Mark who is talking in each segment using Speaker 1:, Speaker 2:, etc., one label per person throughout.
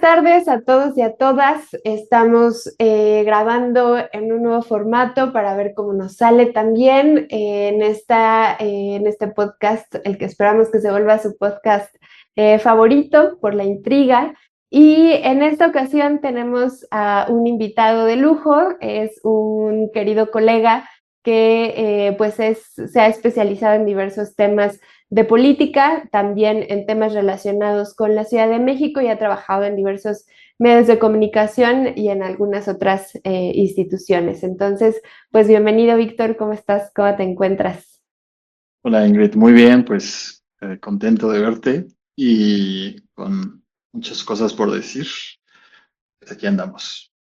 Speaker 1: tardes a todos y a todas. Estamos grabando en un nuevo formato para ver cómo nos sale también en este podcast, el que esperamos que se vuelva su podcast favorito por la intriga. Y en esta ocasión tenemos a un invitado de lujo, es un querido colega que se ha especializado en diversos temas de política, también en temas relacionados con la Ciudad de México y ha trabajado en diversos medios de comunicación y en algunas otras instituciones. Entonces, pues bienvenido, Víctor, ¿cómo estás? ¿Cómo te encuentras?
Speaker 2: Hola Ingrid, muy bien, pues contento de verte y con muchas cosas por decir. Pues aquí andamos.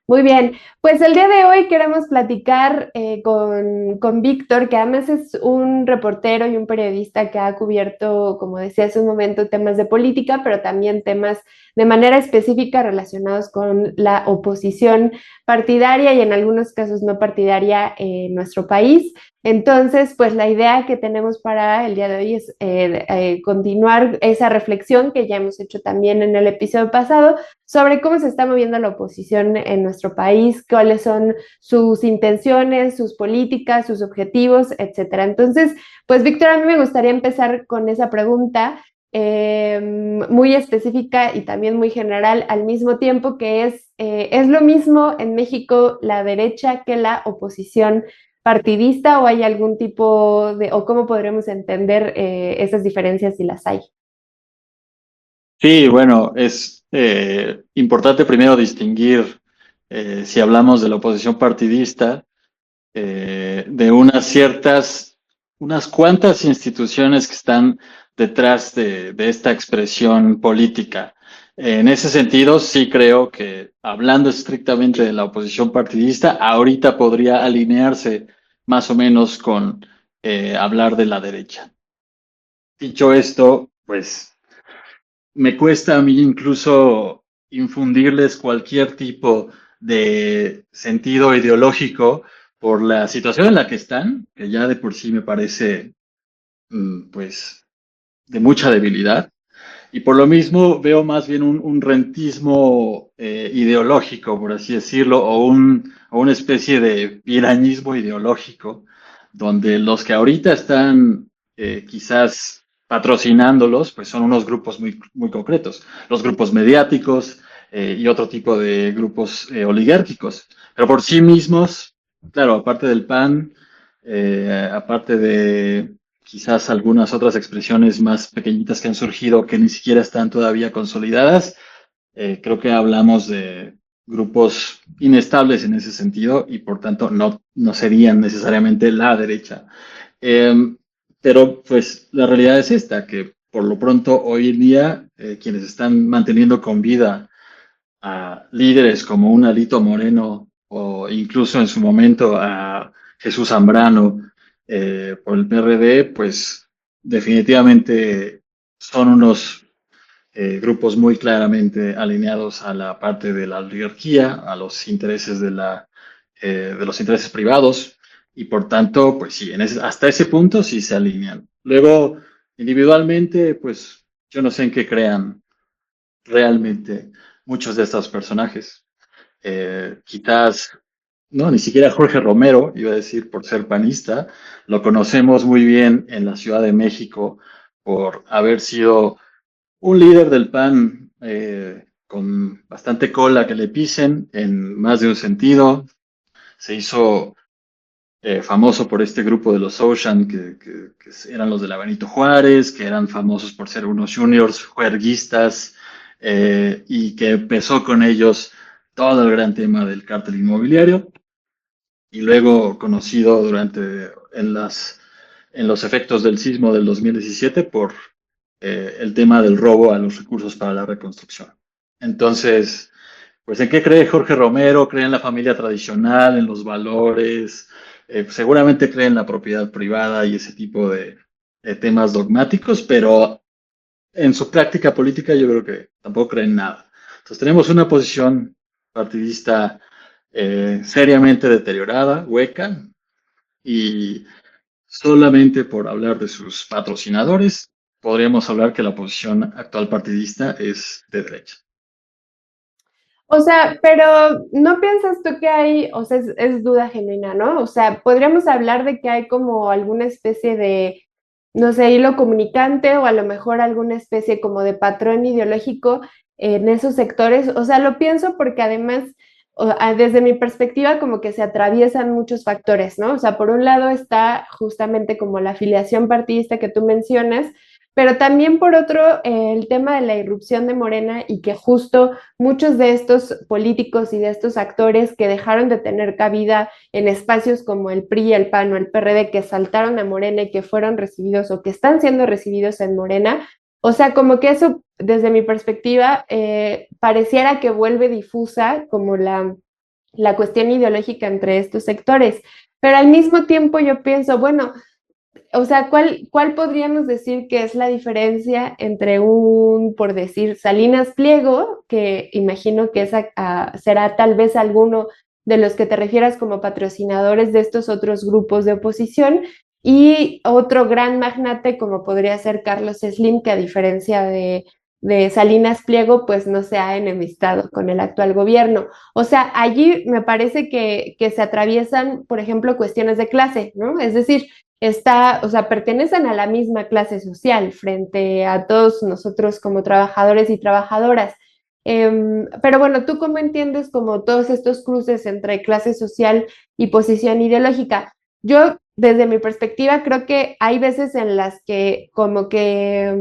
Speaker 1: Muy bien, pues el día de hoy queremos platicar con Víctor, que además es un reportero y un periodista que ha cubierto, como decía hace un momento, temas de política, pero también temas de manera específica relacionados con la oposición partidaria y en algunos casos no partidaria en nuestro país. Entonces, pues la idea que tenemos para el día de hoy es continuar esa reflexión que ya hemos hecho también en el episodio pasado sobre cómo se está moviendo la oposición en nuestro país, cuáles son sus intenciones, sus políticas, sus objetivos, etcétera. Entonces, pues Víctor, a mí me gustaría empezar con esa pregunta muy específica y también muy general al mismo tiempo, que ¿es lo mismo en México la derecha que la oposición partidista o hay algún tipo de, o cómo podremos entender esas diferencias si las hay?
Speaker 2: Sí, bueno, es importante primero distinguir si hablamos de la oposición partidista, de unas cuantas instituciones que están detrás de esta expresión política. En ese sentido, sí creo que hablando estrictamente de la oposición partidista, ahorita podría alinearse más o menos con hablar de la derecha. Dicho esto, pues me cuesta a mí incluso infundirles cualquier tipo de sentido ideológico por la situación en la que están, que ya de por sí me parece, pues, de mucha debilidad. Y por lo mismo veo más bien un rentismo ideológico, por así decirlo, o una especie de pirañismo ideológico, donde los que ahorita están quizás patrocinándolos, pues son unos grupos muy concretos, los grupos mediáticos y otro tipo de grupos oligárquicos. Pero por sí mismos, claro, aparte del PAN, aparte de quizás algunas otras expresiones más pequeñitas que han surgido que ni siquiera están todavía consolidadas. Creo que hablamos de grupos inestables en ese sentido y por tanto no serían necesariamente la derecha. Eh, pero pues la realidad es esta, que por lo pronto hoy en día quienes están manteniendo con vida a líderes como un Alito Moreno o incluso en su momento a Jesús Zambrano por el PRD, pues definitivamente son unos grupos muy claramente alineados a la parte de la oligarquía, a los intereses de los intereses privados y por tanto, pues sí, hasta ese punto sí se alinean. Luego, individualmente, pues yo no sé en qué crean realmente muchos de estos personajes. Quizás, no, ni siquiera Jorge Romero, iba a decir por ser panista, lo conocemos muy bien en la Ciudad de México por haber sido un líder del PAN con bastante cola que le pisen en más de un sentido. Se hizo famoso por este grupo de los Ocean, que eran los de la Benito Juárez, que eran famosos por ser unos juniors juerguistas, y que empezó con ellos todo el gran tema del cártel inmobiliario, y luego conocido en los efectos del sismo del 2017 por el tema del robo a los recursos para la reconstrucción. Entonces, pues ¿en qué cree Jorge Romero? ¿Cree en la familia tradicional, en los valores? Seguramente cree en la propiedad privada y ese tipo de temas dogmáticos, pero en su práctica política yo creo que tampoco cree en nada. Entonces tenemos una posición partidista seriamente deteriorada, hueca, y solamente por hablar de sus patrocinadores podríamos hablar que la posición actual partidista es de derecha.
Speaker 1: O sea, pero ¿no piensas tú que hay, o sea, es duda genuina, ¿no? O sea, podríamos hablar de que hay como alguna especie de, no sé, hilo comunicante o a lo mejor alguna especie como de patrón ideológico en esos sectores. O sea, lo pienso porque además, desde mi perspectiva, como que se atraviesan muchos factores, ¿no? O sea, por un lado está justamente como la afiliación partidista que tú mencionas, pero también por otro, el tema de la irrupción de Morena y que justo muchos de estos políticos y de estos actores que dejaron de tener cabida en espacios como el PRI, el PAN o el PRD, que saltaron a Morena y que fueron recibidos o que están siendo recibidos en Morena, o sea, como que eso, desde mi perspectiva, pareciera que vuelve difusa como la cuestión ideológica entre estos sectores. Pero al mismo tiempo yo pienso, bueno, o sea, ¿cuál podríamos decir que es la diferencia entre un, por decir, Salinas Pliego, que imagino que será tal vez alguno de los que te refieras como patrocinadores de estos otros grupos de oposición, y otro gran magnate como podría ser Carlos Slim, que a diferencia de Salinas Pliego, pues no se ha enemistado con el actual gobierno? O sea, allí me parece que se atraviesan, por ejemplo, cuestiones de clase, ¿no? Es decir, o sea, pertenecen a la misma clase social frente a todos nosotros como trabajadores y trabajadoras. Pero bueno, ¿tú cómo entiendes como todos estos cruces entre clase social y posición ideológica? Yo, desde mi perspectiva, creo que hay veces en las que como que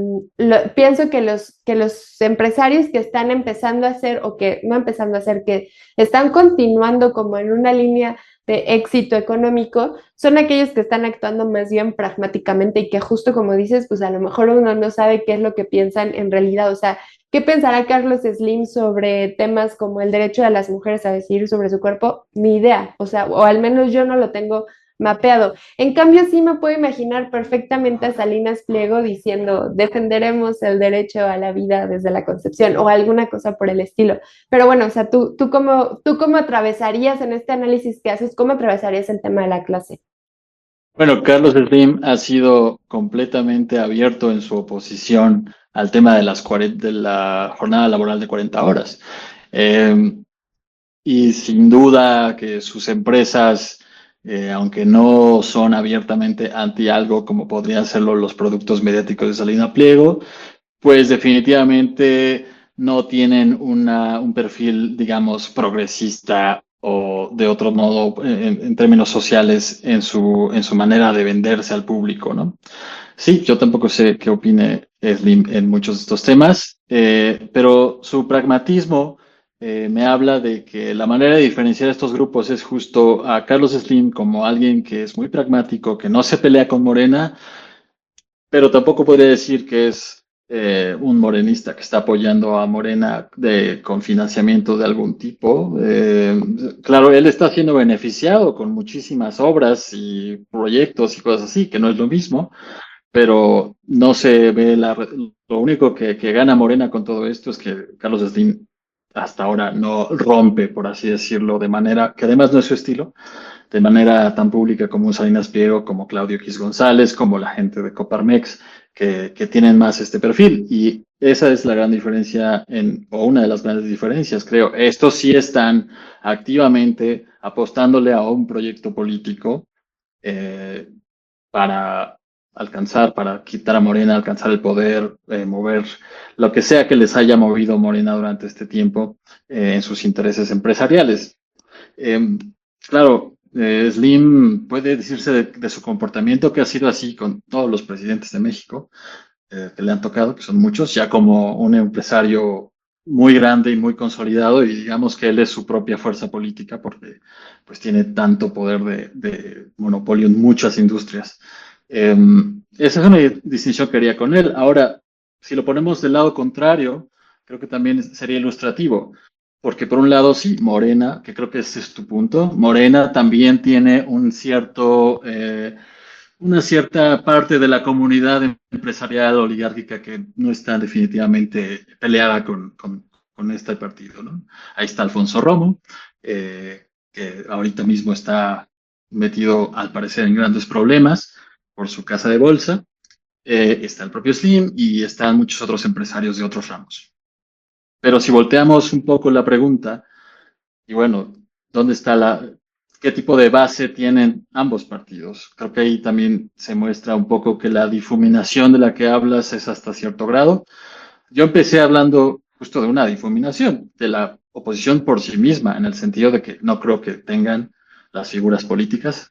Speaker 1: pienso que los empresarios que están empezando a hacer, o que no empezando a hacer, que están continuando como en una línea de éxito económico, son aquellos que están actuando más bien pragmáticamente y que justo como dices, pues a lo mejor uno no sabe qué es lo que piensan en realidad. O sea, ¿qué pensará Carlos Slim sobre temas como el derecho de las mujeres a decidir sobre su cuerpo? Ni idea, o sea, o al menos yo no lo tengo mapeado. En cambio, sí me puedo imaginar perfectamente a Salinas Pliego diciendo, defenderemos el derecho a la vida desde la concepción o alguna cosa por el estilo. Pero bueno, o sea, tú cómo atravesarías en este análisis que haces, cómo atravesarías el tema de la clase.
Speaker 2: Bueno, Carlos Slim ha sido completamente abierto en su oposición al tema de de la jornada laboral de 40 horas. Eh, y sin duda que sus empresas, aunque no son abiertamente anti algo como podrían serlo los productos mediáticos de Salina Pliego, pues definitivamente no tienen un perfil, digamos, progresista o de otro modo en términos sociales en su manera de venderse al público, ¿no? Sí, yo tampoco sé qué opine Slim en muchos de estos temas, pero su pragmatismo me habla de que la manera de diferenciar estos grupos es justo a Carlos Slim como alguien que es muy pragmático, que no se pelea con Morena, pero tampoco podría decir que es un morenista que está apoyando a Morena con financiamiento de algún tipo. Claro, él está siendo beneficiado con muchísimas obras y proyectos y cosas así, que no es lo mismo, pero no se ve lo único que gana Morena con todo esto es que Carlos Slim hasta ahora no rompe, por así decirlo, de manera que además no es su estilo, de manera tan pública como un Salinas Pliego, como Claudio X González, como la gente de Coparmex, que tienen más este perfil. Y esa es la gran diferencia, o una de las grandes diferencias, creo. Estos sí están activamente apostándole a un proyecto político eh, para para quitar a Morena, alcanzar el poder, mover lo que sea que les haya movido Morena durante este tiempo en sus intereses empresariales. Eh, claro, Slim puede decirse de su comportamiento que ha sido así con todos los presidentes de México que le han tocado, que son muchos, ya como un empresario muy grande y muy consolidado, y digamos que él es su propia fuerza política porque pues tiene tanto poder de monopolio en muchas industrias. Eh, Esa es una distinción que haría con él. Ahora, si lo ponemos del lado contrario, creo que también sería ilustrativo. Porque por un lado, sí, Morena, que creo que ese es tu punto, Morena también tiene una cierta parte de la comunidad empresarial oligárquica que no está definitivamente peleada con este partido, ¿no? Ahí está Alfonso Romo, que ahorita mismo está metido, al parecer, en grandes problemas por su casa de bolsa. Está el propio Slim y están muchos otros empresarios de otros ramos. Pero si volteamos un poco la pregunta, y bueno, ¿dónde está qué tipo de base tienen ambos partidos? Creo que ahí también se muestra un poco que la difuminación de la que hablas es hasta cierto grado. Yo empecé hablando justo de una difuminación, de la oposición por sí misma, en el sentido de que no creo que tengan las figuras políticas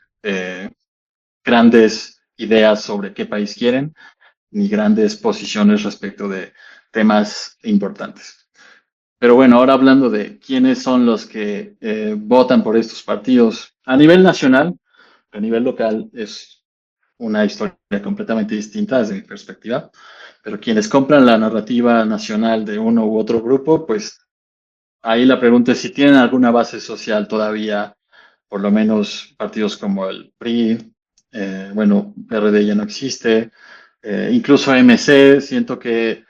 Speaker 2: grandes ideas sobre qué país quieren, ni grandes posiciones respecto de temas importantes. Pero bueno, ahora hablando de quiénes son los que votan por estos partidos a nivel nacional, a nivel local es una historia completamente distinta desde mi perspectiva, pero quienes compran la narrativa nacional de uno u otro grupo, pues ahí la pregunta es si tienen alguna base social todavía, por lo menos partidos como el PRI, bueno, PRD ya no existe, incluso MC, siento que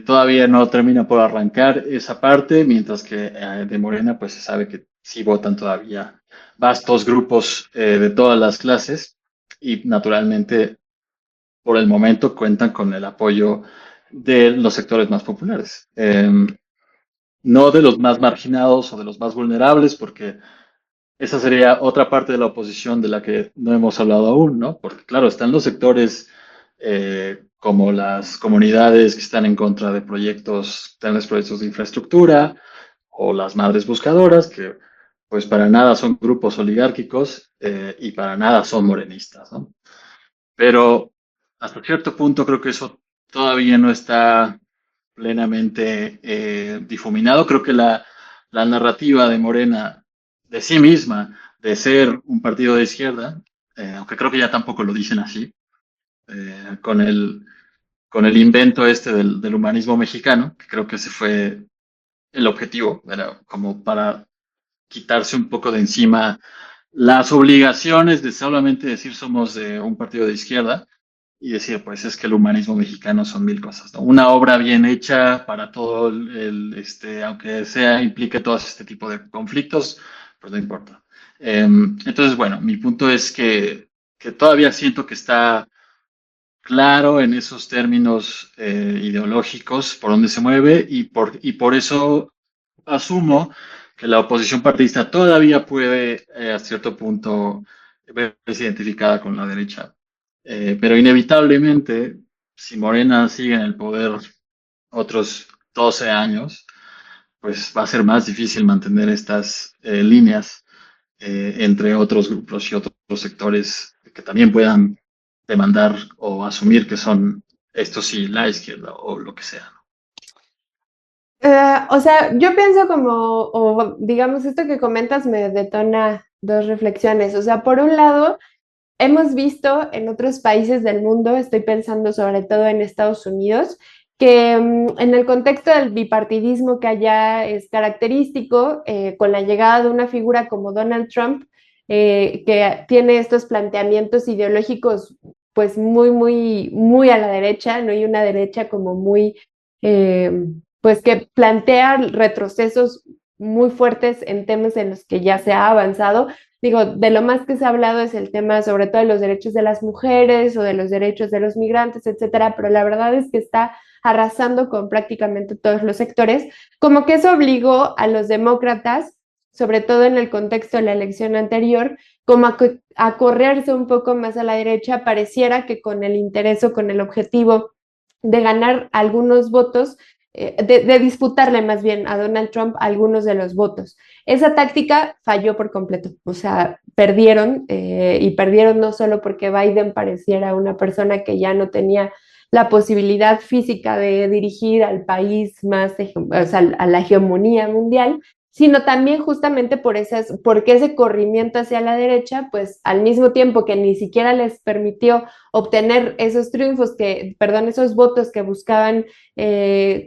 Speaker 2: todavía no termina por arrancar esa parte, mientras que de Morena pues se sabe que sí votan todavía vastos grupos de todas las clases y naturalmente por el momento cuentan con el apoyo de los sectores más populares. No de los más marginados o de los más vulnerables, porque esa sería otra parte de la oposición de la que no hemos hablado aún, ¿no? Porque claro, están los sectores como las comunidades que están en contra de proyectos, tales proyectos de infraestructura, o las madres buscadoras, que pues para nada son grupos oligárquicos y para nada son morenistas, ¿no? Pero hasta cierto punto creo que eso todavía no está plenamente difuminado. Creo que la narrativa de Morena de sí misma, de ser un partido de izquierda, aunque creo que ya tampoco lo dicen así, con con el invento este del humanismo mexicano, que creo que ese fue el objetivo, era como para quitarse un poco de encima las obligaciones de solamente decir somos de un partido de izquierda y decir, pues es que el humanismo mexicano son mil cosas, ¿no? Una obra bien hecha para todo aunque sea, implique todo este tipo de conflictos, pues no importa. Entonces, bueno, mi punto es que todavía siento que está claro en esos términos ideológicos por dónde se mueve y por eso asumo que la oposición partidista todavía puede a cierto punto verse identificada con la derecha. Pero inevitablemente, si Morena sigue en el poder otros 12 años, pues va a ser más difícil mantener estas líneas entre otros grupos y otros sectores que también puedan demandar o asumir que son estos sí la izquierda o lo que sea.
Speaker 1: O sea, yo pienso como, o digamos, esto que comentas me detona dos reflexiones. O sea, por un lado, hemos visto en otros países del mundo, estoy pensando sobre todo en Estados Unidos, que en el contexto del bipartidismo que allá es característico, con la llegada de una figura como Donald Trump, que tiene estos planteamientos ideológicos pues muy a la derecha, ¿no? Y una derecha como muy, eh, pues que plantea retrocesos muy fuertes en temas en los que ya se ha avanzado. Digo, de lo más que se ha hablado es el tema sobre todo de los derechos de las mujeres o de los derechos de los migrantes, etcétera, pero la verdad es que está arrasando con prácticamente todos los sectores, como que eso obligó a los demócratas, sobre todo en el contexto de la elección anterior, como a correrse un poco más a la derecha, pareciera que con el interés o con el objetivo de ganar algunos votos, de disputarle más bien a Donald Trump algunos de los votos. Esa táctica falló por completo, o sea, perdieron y perdieron no solo porque Biden pareciera una persona que ya no tenía la posibilidad física de dirigir al país más, o sea, a la hegemonía mundial, sino también justamente por porque ese corrimiento hacia la derecha, pues al mismo tiempo que ni siquiera les permitió obtener esos triunfos perdón, esos votos que buscaban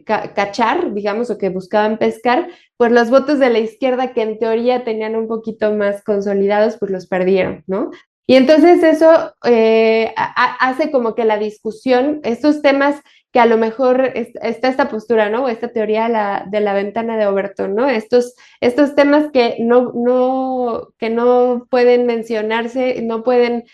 Speaker 1: cachar, digamos, o que buscaban pescar, pues los votos de la izquierda que en teoría tenían un poquito más consolidados, pues los perdieron, ¿no? Y entonces eso hace como que la discusión, estos temas que a lo mejor está esta postura, ¿no? O esta teoría de la ventana de Overton, ¿no? Estos temas que que no pueden mencionarse, no pueden,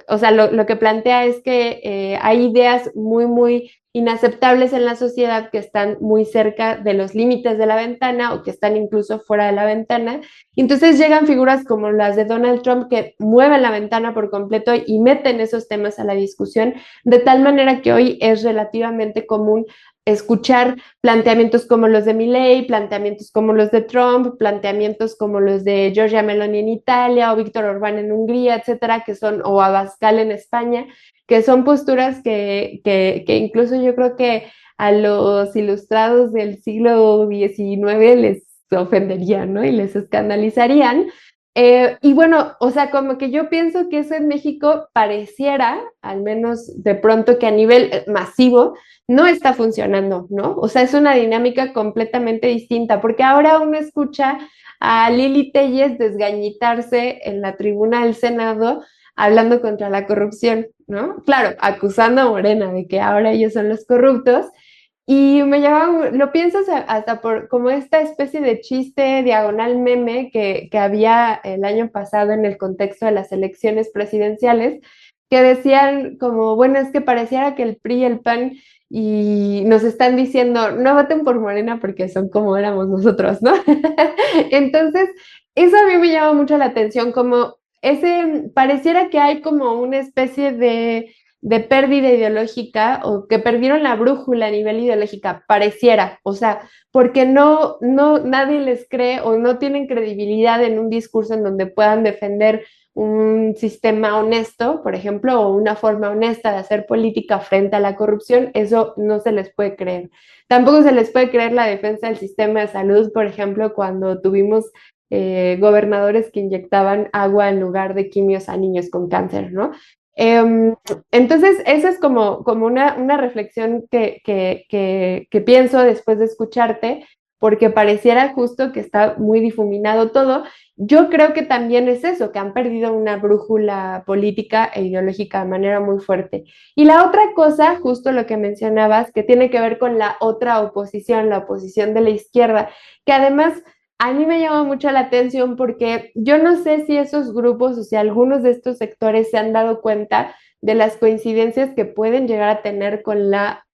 Speaker 1: o sea, lo que plantea es que hay ideas muy inaceptables en la sociedad, que están muy cerca de los límites de la ventana o que están incluso fuera de la ventana. Y entonces llegan figuras como las de Donald Trump que mueven la ventana por completo y meten esos temas a la discusión, de tal manera que hoy es relativamente común escuchar planteamientos como los de Milei, planteamientos como los de Trump, planteamientos como los de Giorgia Meloni en Italia o Víctor Orbán en Hungría, etcétera, que son, o Abascal en España, que son posturas que incluso yo creo que a los ilustrados del siglo XIX les ofenderían, ¿no? Y les escandalizarían. Y bueno, o sea, como que yo pienso que eso en México pareciera, al menos de pronto, que a nivel masivo no está funcionando, ¿no? O sea, es una dinámica completamente distinta, porque ahora uno escucha a Lili Telles desgañitarse en la tribuna del Senado hablando contra la corrupción, ¿no? Claro, acusando a Morena de que ahora ellos son los corruptos. Y me llama, lo pienso hasta por como esta especie de chiste diagonal meme que había el año pasado en el contexto de las elecciones presidenciales, que decían como, bueno, es que pareciera que el PRI y el PAN y nos están diciendo, no voten por Morena porque son como éramos nosotros, ¿no? Entonces, eso a mí me llama mucho la atención, como ese, pareciera que hay como una especie de pérdida ideológica o que perdieron la brújula a nivel ideológica, pareciera, o sea, porque nadie les cree o no tienen credibilidad en un discurso en donde puedan defender un sistema honesto, por ejemplo, o una forma honesta de hacer política frente a la corrupción, eso no se les puede creer. Tampoco se les puede creer la defensa del sistema de salud, por ejemplo, cuando tuvimos gobernadores que inyectaban agua en lugar de quimios a niños con cáncer, ¿no? Entonces, esa es como una reflexión que pienso después de escucharte, porque pareciera justo que está muy difuminado todo. Yo creo que también es eso, que han perdido una brújula política e ideológica de manera muy fuerte. Y la otra cosa, justo lo que mencionabas, que tiene que ver con la otra oposición, la oposición de la izquierda, que además a mí me llama mucho la atención porque yo no sé si esos grupos o si algunos de estos sectores se han dado cuenta de las coincidencias que pueden llegar a tener con la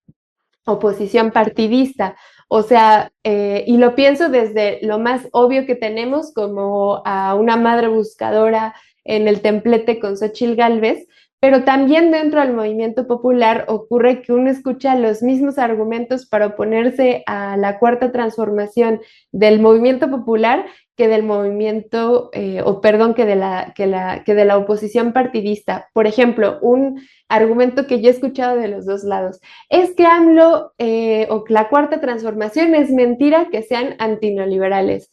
Speaker 1: oposición partidista. O sea, y lo pienso desde lo más obvio que tenemos, como a una madre buscadora en el templete con Xochitl Gálvez, pero también dentro del movimiento popular ocurre que uno escucha los mismos argumentos para oponerse a la cuarta transformación del movimiento popular que del movimiento, o perdón, que de la oposición partidista. Por ejemplo, un argumento que yo he escuchado de los dos lados es que AMLO o la cuarta transformación es mentira que sean antineoliberales.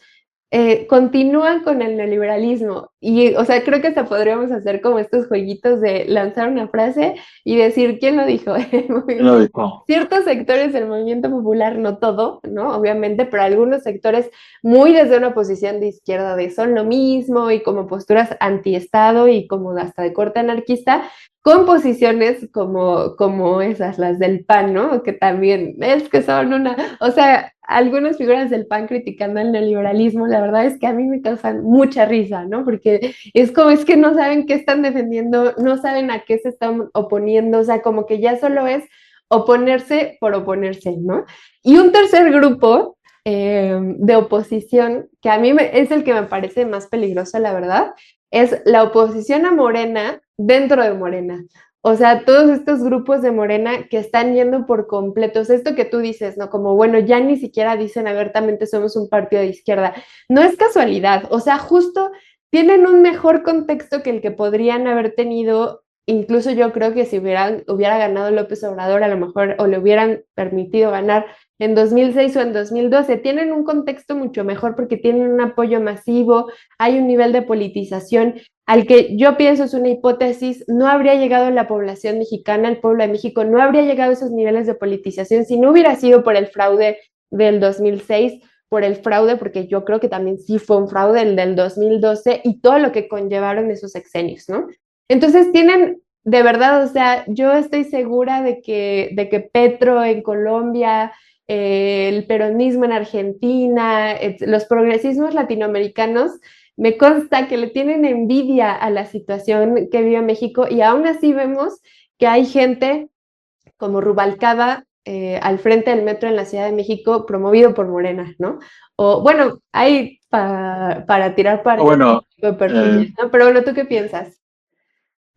Speaker 1: Continúan con el neoliberalismo y, o sea, creo que hasta podríamos hacer como estos jueguitos de lanzar una frase y decir quién lo dijo.
Speaker 2: ¿Quién lo dijo?
Speaker 1: Ciertos sectores del movimiento popular, no todo, ¿no? Obviamente, pero algunos sectores muy desde una posición de izquierda de son lo mismo y como posturas antiestado y como hasta de corte anarquista, con posiciones como esas, las del PAN, ¿no? Que también es que son una, o sea, algunas figuras del PAN criticando el neoliberalismo, la verdad es que a mí me causan mucha risa, ¿no? Porque es como es que no saben qué están defendiendo, no saben a qué se están oponiendo, o sea, como que ya solo es oponerse por oponerse, ¿no? Y un tercer grupo de oposición, que a mí es el que me parece más peligroso, la verdad, es la oposición a Morena dentro de Morena. O sea, todos estos grupos de Morena que están yendo por completos, esto que tú dices, ¿no? Como, bueno, ya ni siquiera dicen abiertamente somos un partido de izquierda. No es casualidad, o sea, justo tienen un mejor contexto que el que podrían haber tenido. Incluso yo creo que si hubiera ganado López Obrador, a lo mejor, o le hubieran permitido ganar en 2006 o en 2012, tienen un contexto mucho mejor porque tienen un apoyo masivo, hay un nivel de politización al que yo pienso es una hipótesis, no habría llegado la población mexicana, el pueblo de México, no habría llegado a esos niveles de politización si no hubiera sido por el fraude del 2006, por el fraude, porque yo creo que también sí fue un fraude el del 2012 y todo lo que conllevaron esos sexenios, ¿no? Entonces tienen, de verdad, o sea, yo estoy segura de que Petro en Colombia, el peronismo en Argentina, los progresismos latinoamericanos, me consta que le tienen envidia a la situación que vive México y aún así vemos que hay gente como Rubalcaba al frente del metro en la Ciudad de México promovido por Morena, ¿no? O bueno, hay para tirar
Speaker 2: O
Speaker 1: para
Speaker 2: bueno,
Speaker 1: de
Speaker 2: eh,
Speaker 1: perfiles, ¿no? Pero bueno, ¿tú qué piensas?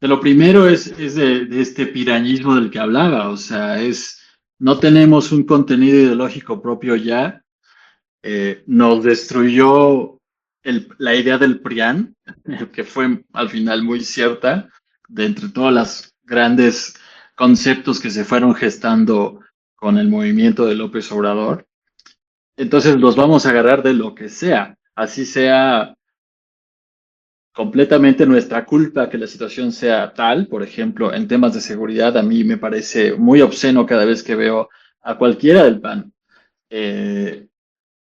Speaker 2: de lo primero es de este pirañismo del que hablaba, o sea, no tenemos un contenido ideológico propio ya, nos destruyó la idea del PRIAN, que fue al final muy cierta, de entre todos los grandes conceptos que se fueron gestando con el movimiento de López Obrador. Entonces los vamos a agarrar de lo que sea, así sea completamente nuestra culpa que la situación sea tal. Por ejemplo, en temas de seguridad, a mí me parece muy obsceno cada vez que veo a cualquiera del PAN eh,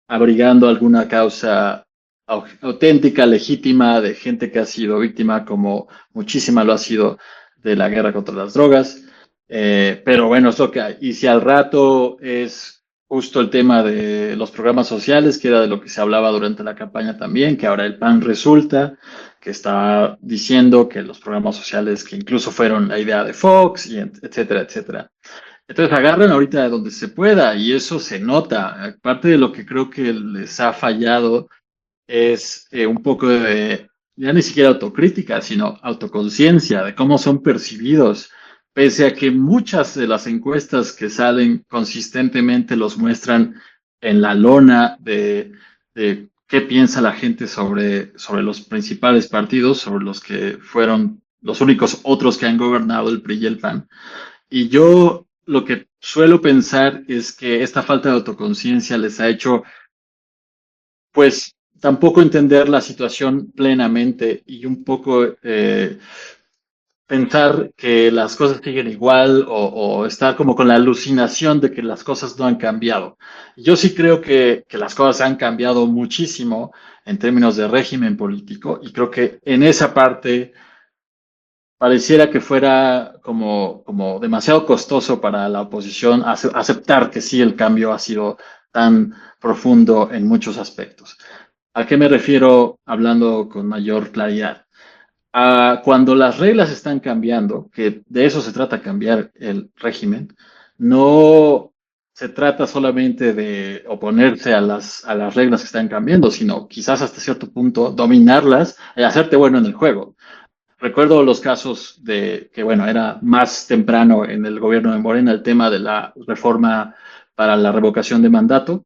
Speaker 2: abrigando alguna causa auténtica, legítima, de gente que ha sido víctima, como muchísima lo ha sido de la guerra contra las drogas. Pero bueno, es lo que hay. Y si al rato es justo el tema de los programas sociales, que era de lo que se hablaba durante la campaña también, que ahora el PAN resulta que está diciendo que los programas sociales, que incluso fueron la idea de Fox, y etcétera, etcétera. Entonces agarran ahorita de donde se pueda y eso se nota. Parte de lo que creo que les ha fallado es un poco de, ya ni siquiera autocrítica, sino autoconciencia de cómo son percibidos. Pese a que muchas de las encuestas que salen consistentemente los muestran en la lona de qué piensa la gente sobre los principales partidos, sobre los que fueron los únicos otros que han gobernado el PRI y el PAN. Y yo lo que suelo pensar es que esta falta de autoconciencia les ha hecho, pues, tampoco entender la situación plenamente y un poco pensar que las cosas siguen igual o estar como con la alucinación de que las cosas no han cambiado. Yo sí creo que las cosas han cambiado muchísimo en términos de régimen político y creo que en esa parte pareciera que fuera como demasiado costoso para la oposición aceptar que sí el cambio ha sido tan profundo en muchos aspectos. ¿A qué me refiero hablando con mayor claridad? Cuando las reglas están cambiando, que de eso se trata cambiar el régimen, no se trata solamente de oponerse a las reglas que están cambiando, sino quizás hasta cierto punto dominarlas y hacerte bueno en el juego. Recuerdo los casos de que, bueno, era más temprano en el gobierno de Morena el tema de la reforma para la revocación de mandato,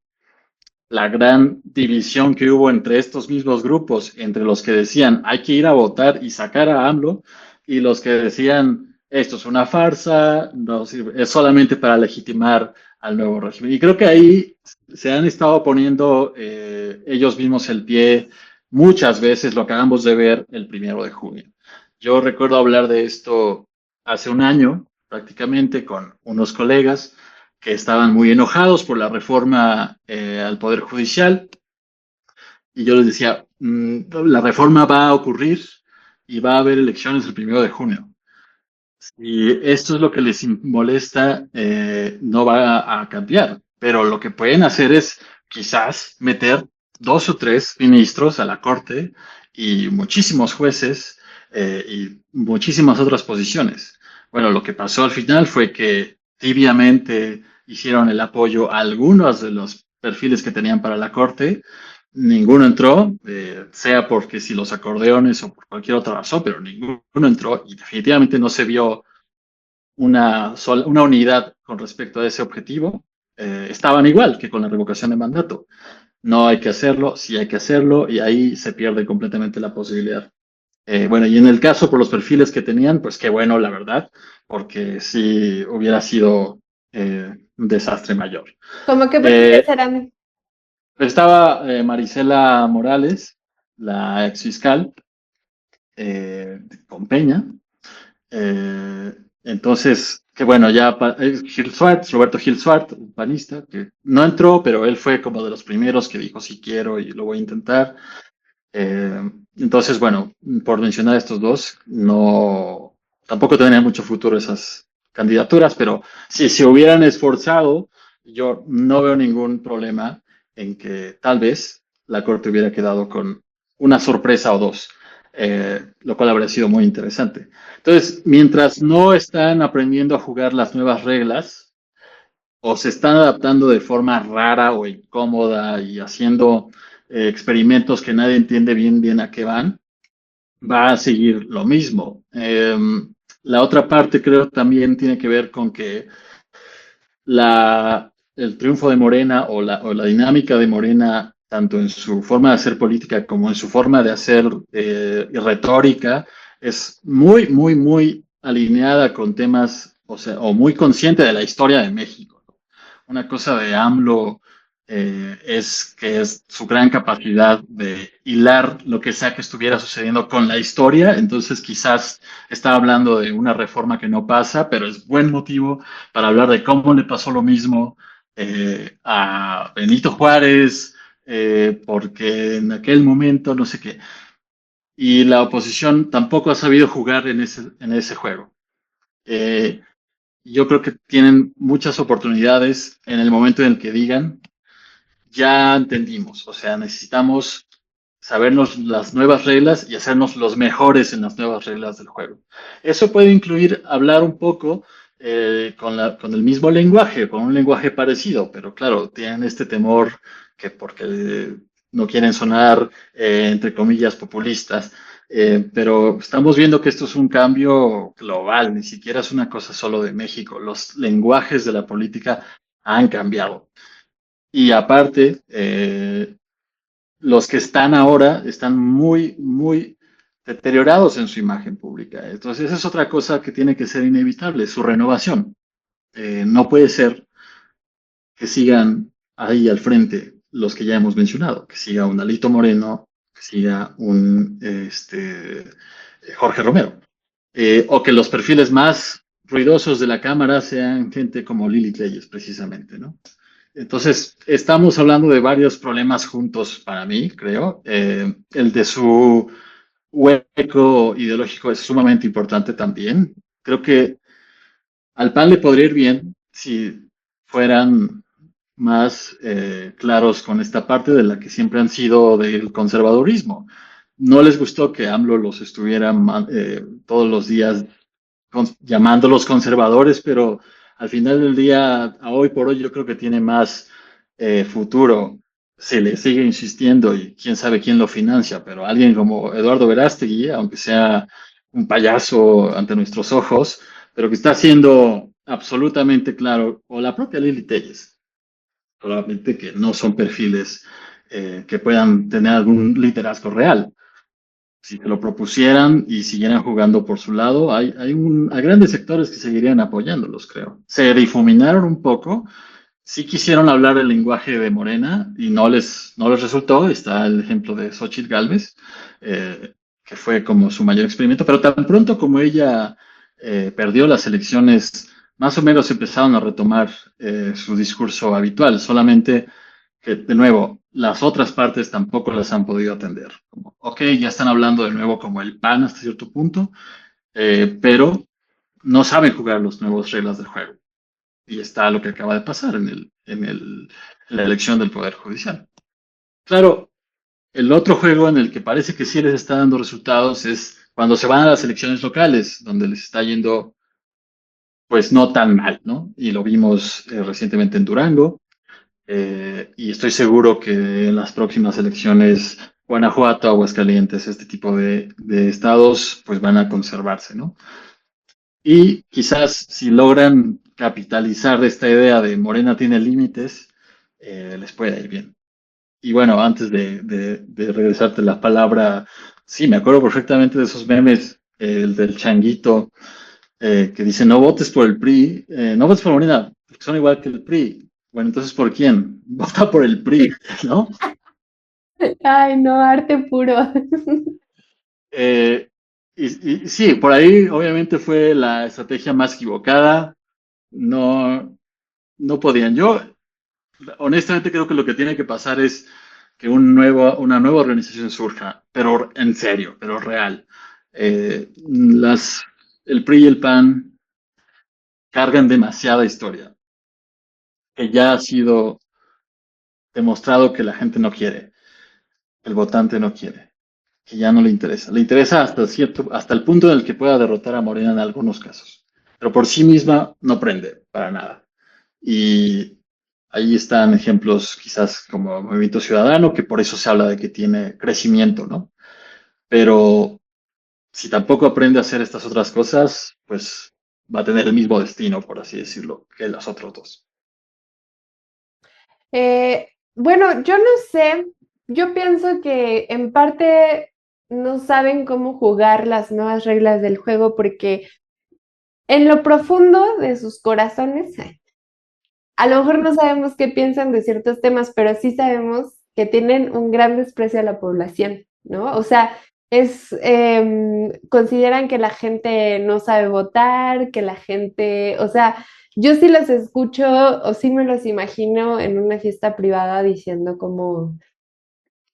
Speaker 2: la gran división que hubo entre estos mismos grupos, entre los que decían hay que ir a votar y sacar a AMLO, y los que decían esto es una farsa, no sirve, es solamente para legitimar al nuevo régimen. Y creo que ahí se han estado poniendo ellos mismos el pie muchas veces, lo acabamos de ver el 1 de junio. Yo recuerdo hablar de esto hace un año, prácticamente, con unos colegas que estaban muy enojados por la reforma al Poder Judicial. Y yo les decía, la reforma va a ocurrir y va a haber elecciones el 1 de junio. Y esto es lo que les molesta, no va a cambiar. Pero lo que pueden hacer es quizás meter 2 o 3 ministros a la Corte y muchísimos jueces y muchísimas otras posiciones. Bueno, lo que pasó al final fue que tibiamente hicieron el apoyo a algunos de los perfiles que tenían para la Corte. Ninguno entró, sea porque si los acordeones o por cualquier otra razón, pero ninguno entró y definitivamente no se vio una unidad con respecto a ese objetivo. Estaban igual que con la revocación de mandato. No hay que hacerlo, sí hay que hacerlo y ahí se pierde completamente la posibilidad. Bueno, y en el caso por los perfiles que tenían, pues qué bueno, la verdad, porque sí hubiera sido un desastre mayor.
Speaker 1: ¿Cómo qué perfiles
Speaker 2: Eh,
Speaker 1: serán?
Speaker 2: Estaba Marisela Morales, la exfiscal, con Peña. Entonces, que bueno, ya Gil Swart, Roberto Gil Swart, un panista, que no entró, pero él fue como de los primeros que dijo sí quiero y lo voy a intentar. Entonces, bueno, por mencionar estos dos, no, tampoco tendrían mucho futuro esas candidaturas, pero si se hubieran esforzado, yo no veo ningún problema en que tal vez la Corte hubiera quedado con una sorpresa o dos, lo cual habría sido muy interesante. Entonces, mientras no están aprendiendo a jugar las nuevas reglas, o se están adaptando de forma rara o incómoda y haciendo experimentos que nadie entiende bien a qué van, va a seguir lo mismo. La otra parte creo también tiene que ver con que el triunfo de Morena o la dinámica de Morena, tanto en su forma de hacer política como en su forma de hacer retórica, es muy alineada con temas, o sea, o muy consciente de la historia de México. Una cosa de AMLO es que es su gran capacidad de hilar lo que sea que estuviera sucediendo con la historia. Entonces quizás está hablando de una reforma que no pasa, pero es buen motivo para hablar de cómo le pasó lo mismo a Benito Juárez, porque en aquel momento no sé qué. Y la oposición tampoco ha sabido jugar en ese juego. Eh, yo creo que tienen muchas oportunidades en el momento en el que digan, ya entendimos, o sea, necesitamos sabernos las nuevas reglas y hacernos los mejores en las nuevas reglas del juego. Eso puede incluir hablar un poco con el mismo lenguaje, con un lenguaje parecido, pero claro, tienen este temor que porque no quieren sonar, entre comillas, populistas, pero estamos viendo que esto es un cambio global, ni siquiera es una cosa solo de México. Los lenguajes de la política han cambiado. Y aparte, los que están ahora están muy deteriorados en su imagen pública. Entonces, esa es otra cosa que tiene que ser inevitable, su renovación. No puede ser que sigan ahí al frente los que ya hemos mencionado, que siga un Alito Moreno, que siga un Jorge Romero, o que los perfiles más ruidosos de la Cámara sean gente como Lili Telles, precisamente, ¿no? Entonces, estamos hablando de varios problemas juntos para mí, creo. El de su hueco ideológico es sumamente importante también. Creo que al PAN le podría ir bien si fueran más claros con esta parte de la que siempre han sido del conservadurismo. No les gustó que AMLO los estuviera todos los días llamándolos conservadores, pero al final del día, a hoy por hoy, yo creo que tiene más futuro. Se le sigue insistiendo y quién sabe quién lo financia, pero alguien como Eduardo Verástegui, aunque sea un payaso ante nuestros ojos, pero que está haciendo absolutamente claro, o la propia Lili Telles, probablemente que no son perfiles que puedan tener algún liderazgo real. Si se lo propusieran y siguieran jugando por su lado, hay grandes sectores que seguirían apoyándolos, creo. Se difuminaron un poco, sí quisieron hablar el lenguaje de Morena y no les resultó. Está el ejemplo de Xochitl Gálvez, que fue como su mayor experimento, pero tan pronto como ella perdió las elecciones, más o menos empezaron a retomar su discurso habitual, solamente que, de nuevo, las otras partes tampoco las han podido atender. Como, ok, ya están hablando de nuevo como el PAN hasta cierto punto, pero no saben jugar las nuevas reglas del juego. Y está lo que acaba de pasar en la elección del Poder Judicial. Claro, el otro juego en el que parece que sí les está dando resultados es cuando se van a las elecciones locales, donde les está yendo pues no tan mal, ¿no? Y lo vimos recientemente en Durango, y estoy seguro que en las próximas elecciones, Guanajuato, Aguascalientes, este tipo de estados, pues van a conservarse, ¿no? Y quizás si logran capitalizar esta idea de Morena tiene límites, les puede ir bien. Y bueno, antes de regresarte la palabra, sí, me acuerdo perfectamente de esos memes, el del changuito que dice no votes por el PRI, no votes por Morena, porque son igual que el PRI. Bueno, entonces ¿por quién? Vota por el PRI, ¿no?
Speaker 1: Ay, no, arte puro.
Speaker 2: Eh, y sí, por ahí obviamente fue la estrategia más equivocada. No, no podían. Yo honestamente creo que lo que tiene que pasar es que una nueva organización surja, pero en serio, pero real. El PRI y el PAN cargan demasiada historia, que ya ha sido demostrado que la gente no quiere, el votante no quiere, que ya no le interesa. Le interesa hasta el punto en el que pueda derrotar a Morena en algunos casos, pero por sí misma no prende para nada. Y ahí están ejemplos quizás como Movimiento Ciudadano, que por eso se habla de que tiene crecimiento, ¿no? Pero si tampoco aprende a hacer estas otras cosas, pues va a tener el mismo destino, por así decirlo, que los otros dos.
Speaker 1: Bueno, yo no sé, yo pienso que en parte no saben cómo jugar las nuevas reglas del juego porque en lo profundo de sus corazones, a lo mejor no sabemos qué piensan de ciertos temas, pero sí sabemos que tienen un gran desprecio a la población, ¿no? O sea, consideran que la gente no sabe votar, que la gente, o sea, yo sí los escucho o sí me los imagino en una fiesta privada diciendo como,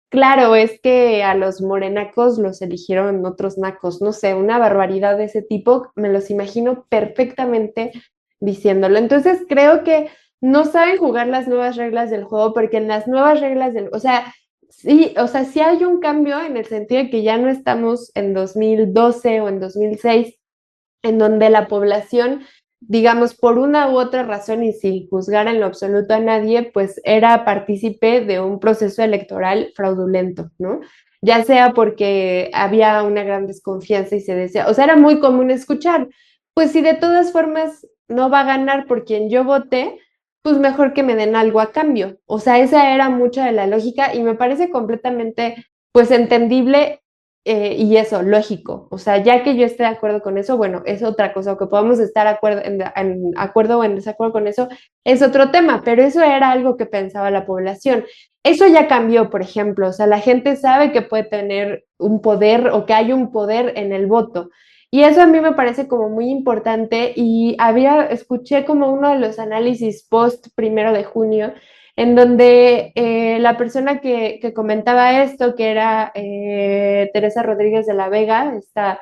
Speaker 1: claro, es que a los morenacos los eligieron otros nacos, no sé, una barbaridad de ese tipo, me los imagino perfectamente diciéndolo. Entonces creo que no saben jugar las nuevas reglas del juego porque en las nuevas reglas del, o sea, sí hay un cambio en el sentido de que ya no estamos en 2012 o en 2006 en donde la población, digamos, por una u otra razón y sin juzgar en lo absoluto a nadie, pues era partícipe de un proceso electoral fraudulento, ¿no? Ya sea porque había una gran desconfianza y se decía, o sea, era muy común escuchar, pues si de todas formas no va a ganar por quien yo voté, pues mejor que me den algo a cambio. O sea, esa era mucha de la lógica y me parece completamente, pues, entendible y eso, lógico. O sea, ya que yo esté de acuerdo con eso, bueno, es otra cosa, o que podamos estar en acuerdo o en desacuerdo con eso, es otro tema, pero eso era algo que pensaba la población. Eso ya cambió, por ejemplo, o sea, la gente sabe que puede tener un poder o que hay un poder en el voto. Y eso a mí me parece como muy importante y escuché como uno de los análisis post 1 de junio en donde la persona que comentaba esto, que era Teresa Rodríguez de la Vega, esta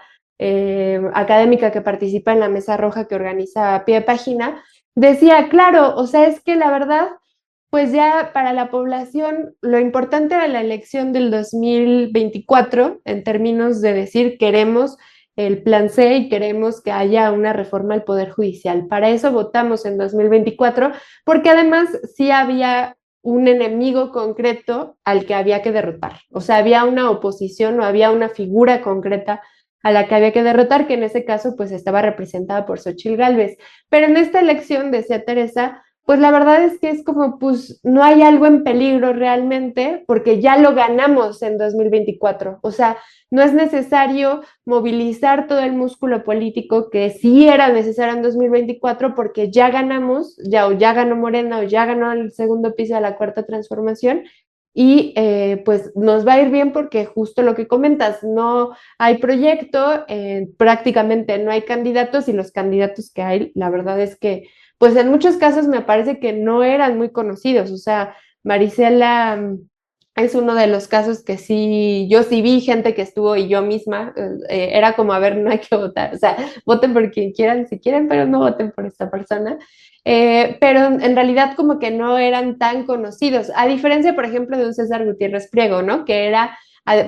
Speaker 1: académica que participa en la Mesa Roja que organiza Pie de Página, decía, claro, o sea, es que la verdad, pues ya para la población lo importante era la elección del 2024 en términos de decir queremos el plan C y queremos que haya una reforma al Poder Judicial. Para eso votamos en 2024 porque además sí había un enemigo concreto al que había que derrotar. O sea, había una oposición o había una figura concreta a la que había que derrotar, que en ese caso pues estaba representada por Xochitl Gálvez. Pero en esta elección, decía Teresa, pues la verdad es que es como, pues no hay algo en peligro realmente porque ya lo ganamos en 2024. O sea, no es necesario movilizar todo el músculo político que sí era necesario en 2024 porque ya ganamos, ya o ya ganó Morena o ya ganó el segundo piso de la cuarta transformación y pues nos va a ir bien porque justo lo que comentas, no hay proyecto, prácticamente no hay candidatos y los candidatos que hay, la verdad es que pues en muchos casos me parece que no eran muy conocidos, o sea, Marisela es uno de los casos que sí, yo sí vi gente que estuvo y yo misma, era como, a ver, no hay que votar, o sea, voten por quien quieran, si quieren, pero no voten por esta persona. Pero en realidad como que no eran tan conocidos, a diferencia, por ejemplo, de un César Gutiérrez Priego, ¿no? Que era,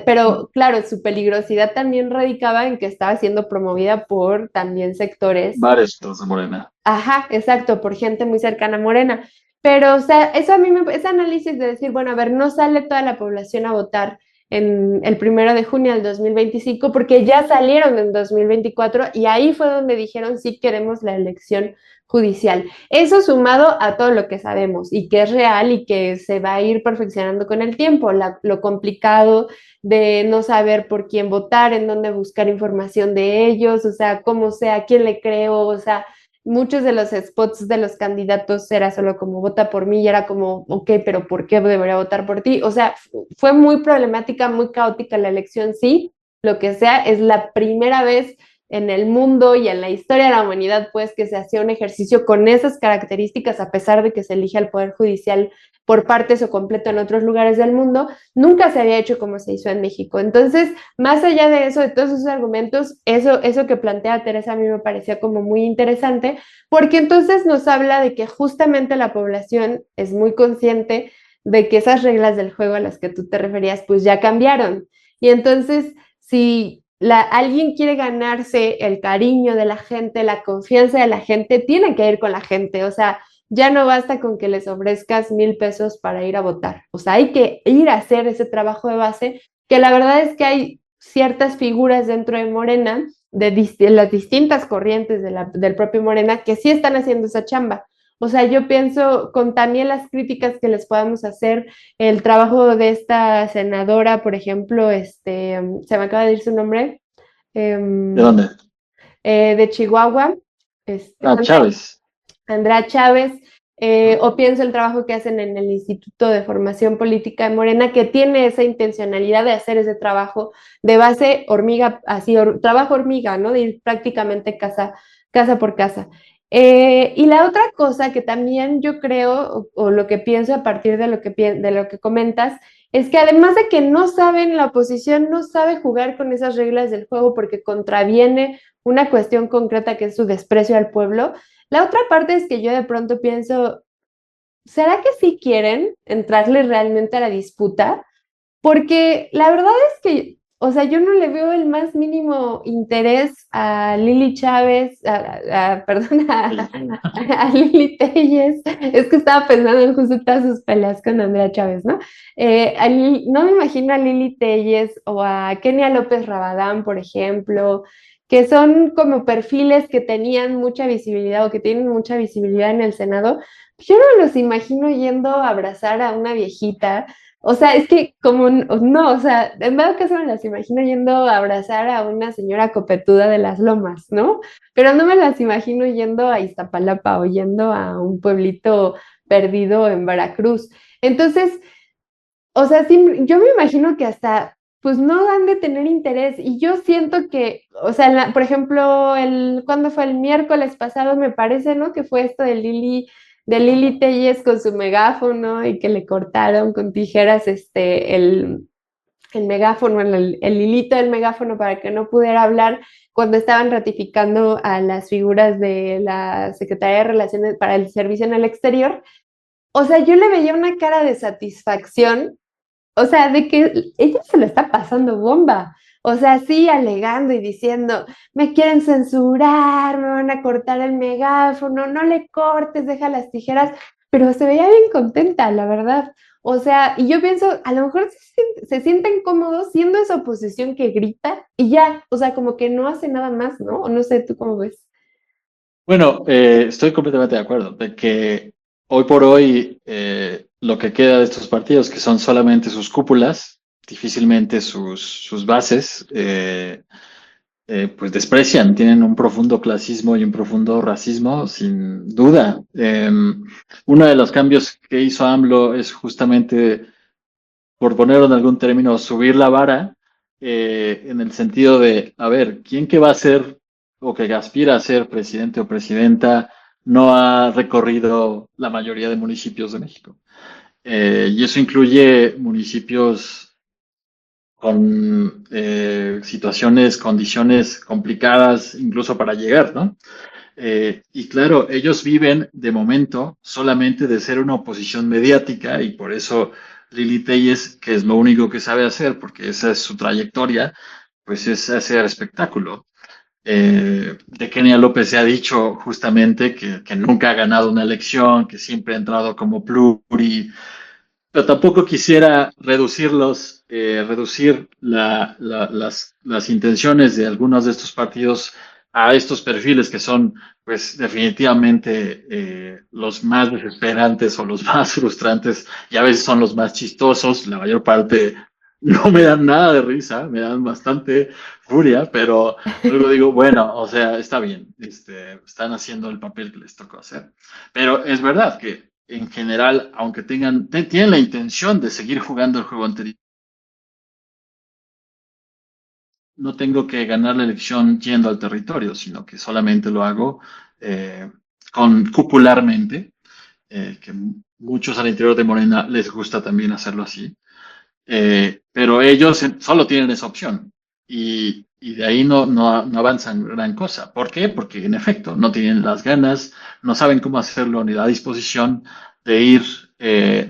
Speaker 1: pero claro, su peligrosidad también radicaba en que estaba siendo promovida por también sectores.
Speaker 2: Varios de Morena.
Speaker 1: Ajá, exacto, por gente muy cercana a Morena. Pero, o sea, eso a mí ese análisis de decir, bueno, a ver, no sale toda la población a votar en el 1 de junio del 2025 porque ya salieron en 2024 y ahí fue donde dijeron sí queremos la elección judicial. Eso sumado a todo lo que sabemos y que es real y que se va a ir perfeccionando con el tiempo, lo complicado de no saber por quién votar, en dónde buscar información de ellos, o sea, cómo sea, a quién le creo, o sea, muchos de los spots de los candidatos era solo como vota por mí y era como, ok, pero ¿por qué debería votar por ti? O sea, fue muy problemática, muy caótica la elección, sí, lo que sea, es la primera vez en el mundo y en la historia de la humanidad, pues, que se hacía un ejercicio con esas características, a pesar de que se elige al Poder Judicial por partes o completo en otros lugares del mundo, nunca se había hecho como se hizo en México. Entonces, más allá de eso, de todos esos argumentos, eso que plantea Teresa a mí me parecía como muy interesante, porque entonces nos habla de que justamente la población es muy consciente de que esas reglas del juego a las que tú te referías, pues ya cambiaron. Y entonces, si alguien quiere ganarse el cariño de la gente, la confianza de la gente, tiene que ir con la gente. O sea, ya no basta con que les ofrezcas 1,000 pesos para ir a votar. O sea, hay que ir a hacer ese trabajo de base, que la verdad es que hay ciertas figuras dentro de Morena, de las distintas corrientes del propio Morena, que sí están haciendo esa chamba. O sea, yo pienso con también las críticas que les podamos hacer, el trabajo de esta senadora, por ejemplo, se me acaba de ir su nombre,
Speaker 2: ¿De
Speaker 1: em,
Speaker 2: dónde?
Speaker 1: de Chihuahua,
Speaker 2: Ah, Chávez.
Speaker 1: Andrea Chávez, o pienso el trabajo que hacen en el Instituto de Formación Política de Morena, que tiene esa intencionalidad de hacer ese trabajo de base hormiga, así, trabajo hormiga, ¿no? De ir prácticamente casa por casa. Y la otra cosa que también yo creo, o lo que pienso a partir de lo que comentas, es que además de que no saben, la oposición no sabe jugar con esas reglas del juego porque contraviene una cuestión concreta que es su desprecio al pueblo. La otra parte es que yo de pronto pienso, ¿será que sí quieren entrarle realmente a la disputa? Porque la verdad es que, o sea, yo no le veo el más mínimo interés a Lili Chávez, perdón, a Lili Telles. Es que estaba pensando en justo todas sus peleas con Andrea Chávez, ¿no? No me imagino a Lili Telles o a Kenia López Rabadán, por ejemplo, que son como perfiles que tenían mucha visibilidad o que tienen mucha visibilidad en el Senado. Yo no los imagino yendo a abrazar a una viejita. O sea, es que como no, o sea, en dado caso me las imagino yendo a abrazar a una señora copetuda de las lomas, ¿no? Pero no me las imagino yendo a Iztapalapa o yendo a un pueblito perdido en Veracruz. Entonces, o sea, sí, yo me imagino que hasta, pues no han de tener interés. Y yo siento que, o sea, por ejemplo, ¿cuándo fue? El miércoles pasado, me parece, ¿no? Que fue esto de Lili Telles con su megáfono y que le cortaron con tijeras el megáfono, el hilito del megáfono para que no pudiera hablar cuando estaban ratificando a las figuras de la Secretaría de Relaciones para el Servicio en el Exterior. O sea, yo le veía una cara de satisfacción, o sea, de que ella se lo está pasando bomba. O sea, sí, alegando y diciendo, me quieren censurar, me van a cortar el megáfono, no le cortes, deja las tijeras, pero se veía bien contenta, la verdad. O sea, y yo pienso, a lo mejor se sienten cómodos siendo esa oposición que grita y ya, o sea, como que no hace nada más, ¿no? O no sé, ¿tú cómo ves?
Speaker 2: Bueno, estoy completamente de acuerdo de que hoy por hoy lo que queda de estos partidos, que son solamente sus cúpulas, difícilmente sus bases, pues desprecian, tienen un profundo clasismo y un profundo racismo, sin duda. Uno de los cambios que hizo AMLO es justamente, por ponerlo en algún término, subir la vara, en el sentido de, a ver, ¿quién que va a ser o que aspira a ser presidente o presidenta no ha recorrido la mayoría de municipios de México? Y eso incluye municipios con situaciones, condiciones complicadas incluso para llegar, ¿no? Y claro, ellos viven de momento solamente de ser una oposición mediática y por eso Lili Telles, que es lo único que sabe hacer, porque esa es su trayectoria, pues es hacer espectáculo. De Kenia López se ha dicho justamente que nunca ha ganado una elección, que siempre ha entrado como pluri, pero tampoco quisiera reducir las intenciones de algunos de estos partidos a estos perfiles que son, pues, definitivamente los más desesperantes o los más frustrantes y a veces son los más chistosos. La mayor parte no me dan nada de risa, me dan bastante furia, pero luego digo, bueno, o sea, está bien, están haciendo el papel que les tocó hacer. Pero es verdad que en general, aunque tienen la intención de seguir jugando el juego anterior, no tengo que ganar la elección yendo al territorio, sino que solamente lo hago eh, cupularmente, que muchos al interior de Morena les gusta también hacerlo así. Pero ellos solo tienen esa opción y de ahí no avanzan gran cosa. ¿Por qué? Porque en efecto no tienen las ganas, no saben cómo hacerlo ni la disposición de ir,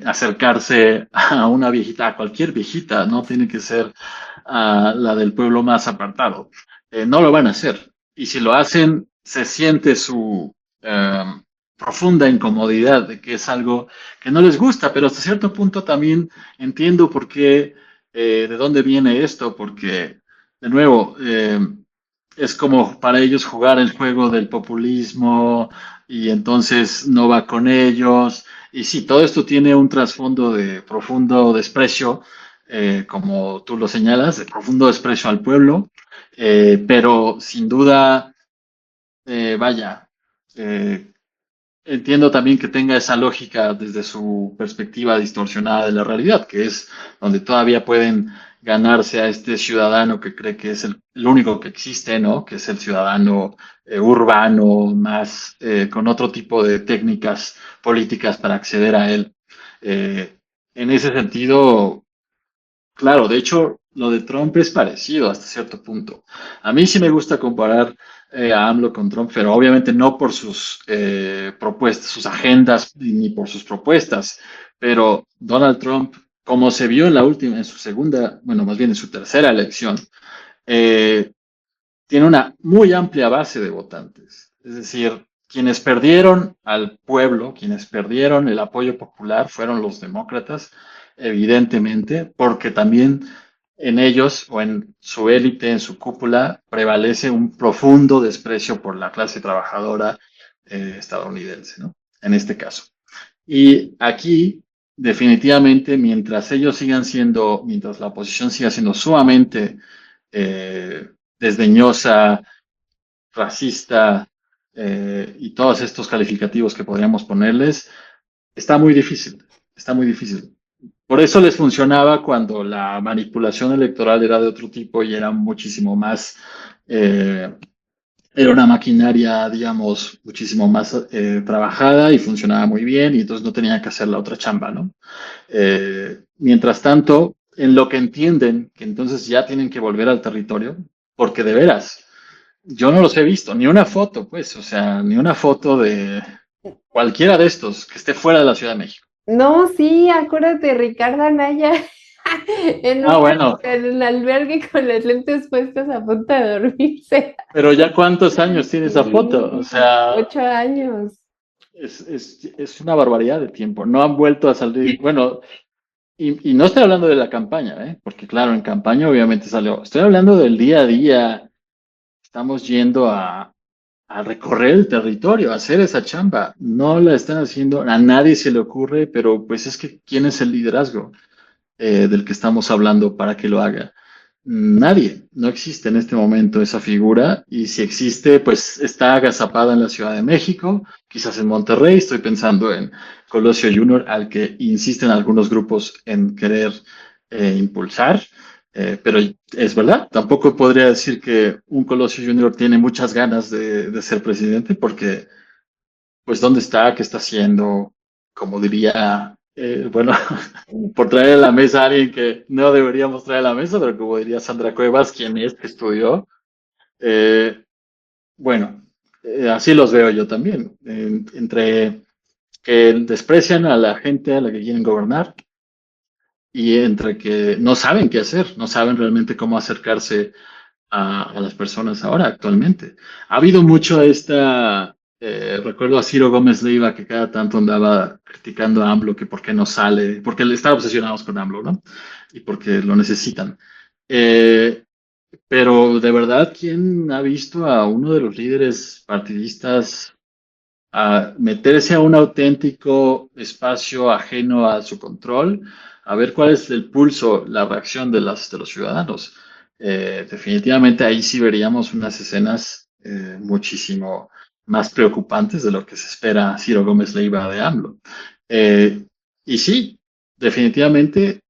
Speaker 2: acercarse a una viejita, a cualquier viejita, no tiene que ser a la del pueblo más apartado. No lo van a hacer. Y si lo hacen, se siente profunda incomodidad de que es algo que no les gusta, pero hasta cierto punto también entiendo por qué, de dónde viene esto, porque, de nuevo, es como para ellos jugar el juego del populismo y entonces no va con ellos. Y sí, todo esto tiene un trasfondo de profundo desprecio, como tú lo señalas, de profundo desprecio al pueblo, pero sin duda, vaya, eh, entiendo también que tenga esa lógica desde su perspectiva distorsionada de la realidad, que es donde todavía pueden ganarse a este ciudadano que cree que es el único que existe, ¿no? Que es el ciudadano urbano, más con otro tipo de técnicas políticas para acceder a él. Eh, en ese sentido, claro, de hecho, lo de Trump es parecido hasta cierto punto. A mí sí me gusta comparar a AMLO con Trump, pero obviamente no por sus propuestas, sus agendas, ni por sus propuestas. Pero Donald Trump, como se vio en la última, en su segunda, bueno, más bien en su tercera elección, eh, tiene una muy amplia base de votantes. Es decir, quienes perdieron al pueblo, quienes perdieron el apoyo popular fueron los demócratas, evidentemente, porque también en ellos o en su élite, en su cúpula, prevalece un profundo desprecio por la clase trabajadora estadounidense, ¿no? En este caso. Y aquí, definitivamente, mientras ellos sigan siendo, mientras la oposición siga siendo sumamente desdeñosa, racista y todos estos calificativos que podríamos ponerles, está muy difícil, está muy difícil. Por eso les funcionaba cuando la manipulación electoral era de otro tipo y era muchísimo más, era una maquinaria, digamos, muchísimo más trabajada y funcionaba muy bien y entonces no tenían que hacer la otra chamba, ¿no? Mientras tanto, en lo que entienden que entonces ya tienen que volver al territorio, porque de veras, yo no los he visto, ni una foto, pues, o sea, ni una foto de cualquiera de estos que esté fuera de la Ciudad de México.
Speaker 1: No, sí, acuérdate, Ricardo Anaya
Speaker 2: Ah, bueno,
Speaker 1: en un albergue con las lentes puestas a punto de dormirse.
Speaker 2: pero ya cuántos años tiene esa foto, o
Speaker 1: Sí,
Speaker 2: sea,
Speaker 1: 8 años.
Speaker 2: es una barbaridad de tiempo. No han vuelto a salir, bueno, y no estoy hablando de la campaña, ¿eh? Porque claro, en campaña obviamente salió. Estoy hablando del día a día. Estamos yendo a recorrer el territorio, a hacer esa chamba. No la están haciendo, a nadie se le ocurre, pero pues es que ¿quién es el liderazgo del que estamos hablando para que lo haga? Nadie, no existe en este momento esa figura y si existe, pues está agazapada en la Ciudad de México, quizás en Monterrey, estoy pensando en Colosio Junior, al que insisten algunos grupos en querer impulsar, pero es verdad, tampoco podría decir que un Colosio Junior tiene muchas ganas de ser presidente porque pues dónde está, qué está haciendo, como diría, bueno, por traer a la mesa a alguien que no deberíamos traer a la mesa, pero como diría Sandra Cuevas, quien es que estudió, eh, bueno, así los veo yo también, entre que desprecian a la gente a la que quieren gobernar y entre que no saben qué hacer, no saben realmente cómo acercarse a las personas ahora, actualmente. Ha habido mucho esta, recuerdo a Ciro Gómez Leiva que cada tanto andaba criticando a AMLO que por qué no sale, porque le están obsesionados con AMLO, ¿no? Y porque lo necesitan. Eh, pero de verdad, ¿quién ha visto a uno de los líderes partidistas a meterse a un auténtico espacio ajeno a su control, a ver cuál es el pulso, la reacción de los ciudadanos? Definitivamente ahí sí veríamos unas escenas muchísimo más preocupantes de lo que se espera Ciro Gómez Leiva de AMLO. Eh, y sí, definitivamente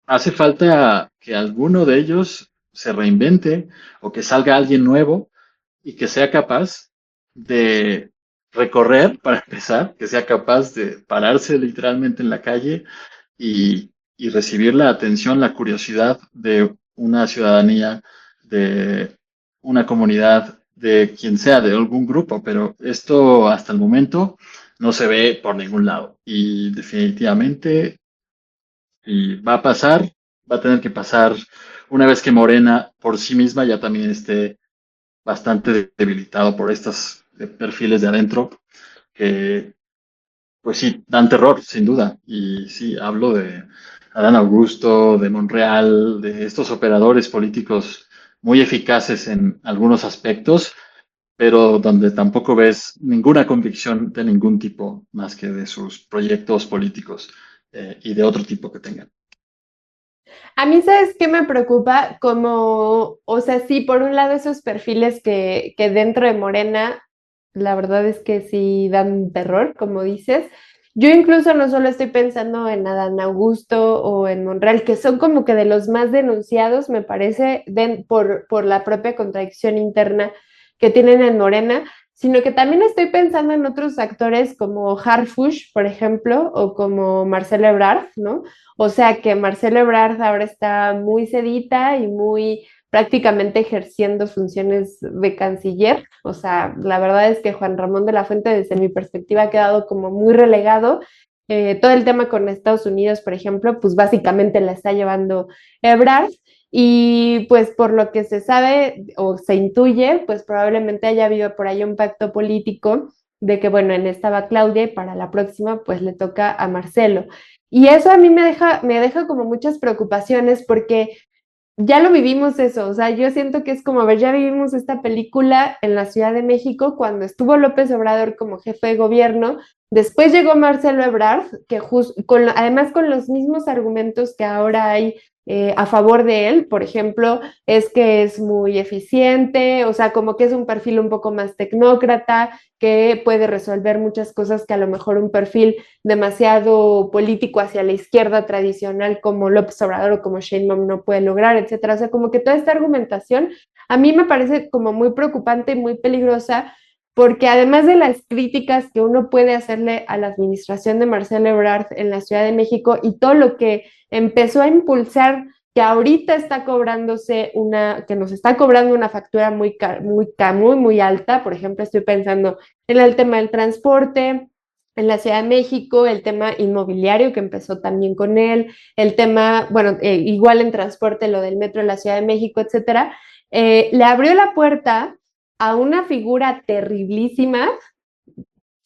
Speaker 2: hace falta que alguno de ellos se reinvente o que salga alguien nuevo y que sea capaz de recorrer, para empezar, que sea capaz de pararse literalmente en la calle y recibir la atención, la curiosidad de una ciudadanía, de una comunidad, de quien sea, de algún grupo, pero esto hasta el momento no se ve por ningún lado y definitivamente y va a pasar, va a tener que pasar una vez que Morena por sí misma ya también esté bastante debilitado por estos perfiles de adentro. que pues sí, dan terror, sin duda. Y sí, hablo de Adán Augusto, de Monreal, de estos operadores políticos muy eficaces en algunos aspectos, pero donde tampoco ves ninguna convicción de ningún tipo más que de sus proyectos políticos y de otro tipo que tengan.
Speaker 1: A mí, ¿sabes qué me preocupa? Como, o sea, sí, por un lado esos perfiles que dentro de Morena, la verdad es que sí dan terror, como dices. Yo incluso no solo estoy pensando en Adán Augusto o en Monreal, que son como que de los más denunciados, me parece, por la propia contradicción interna que tienen en Morena, sino que también estoy pensando en otros actores como Harfush, por ejemplo, o como Marcelo Ebrard, ¿no? O sea que Marcelo Ebrard ahora está muy sedita y muy prácticamente ejerciendo funciones de canciller. O sea, la verdad es que Juan Ramón de la Fuente, desde mi perspectiva, ha quedado como muy relegado. Todo el tema con Estados Unidos, por ejemplo, pues básicamente la está llevando Ebrard. Y pues por lo que se sabe o se intuye, pues probablemente haya habido por ahí un pacto político de que, bueno, en esta va Claudia y para la próxima pues le toca a Marcelo. Y eso a mí me deja como muchas preocupaciones porque ya lo vivimos eso, o sea, yo siento que es como, a ver, ya vivimos esta película en la Ciudad de México cuando estuvo López Obrador como jefe de gobierno, después llegó Marcelo Ebrard, que además con los mismos argumentos que ahora hay a favor de él, por ejemplo, es que es muy eficiente, o sea, como que es un perfil un poco más tecnócrata, que puede resolver muchas cosas que a lo mejor un perfil demasiado político hacia la izquierda tradicional como López Obrador o como Sheinbaum no puede lograr, etcétera. O sea, como que toda esta argumentación a mí me parece como muy preocupante y muy peligrosa porque además de las críticas que uno puede hacerle a la administración de Marcelo Ebrard en la Ciudad de México y todo lo que empezó a impulsar que ahorita está cobrándose que nos está cobrando una factura muy alta. Por ejemplo, estoy pensando en el tema del transporte, en la Ciudad de México, el tema inmobiliario que empezó también con él, el tema, bueno, igual en transporte, lo del metro de la Ciudad de México, etcétera, le abrió la puerta a una figura terriblísima,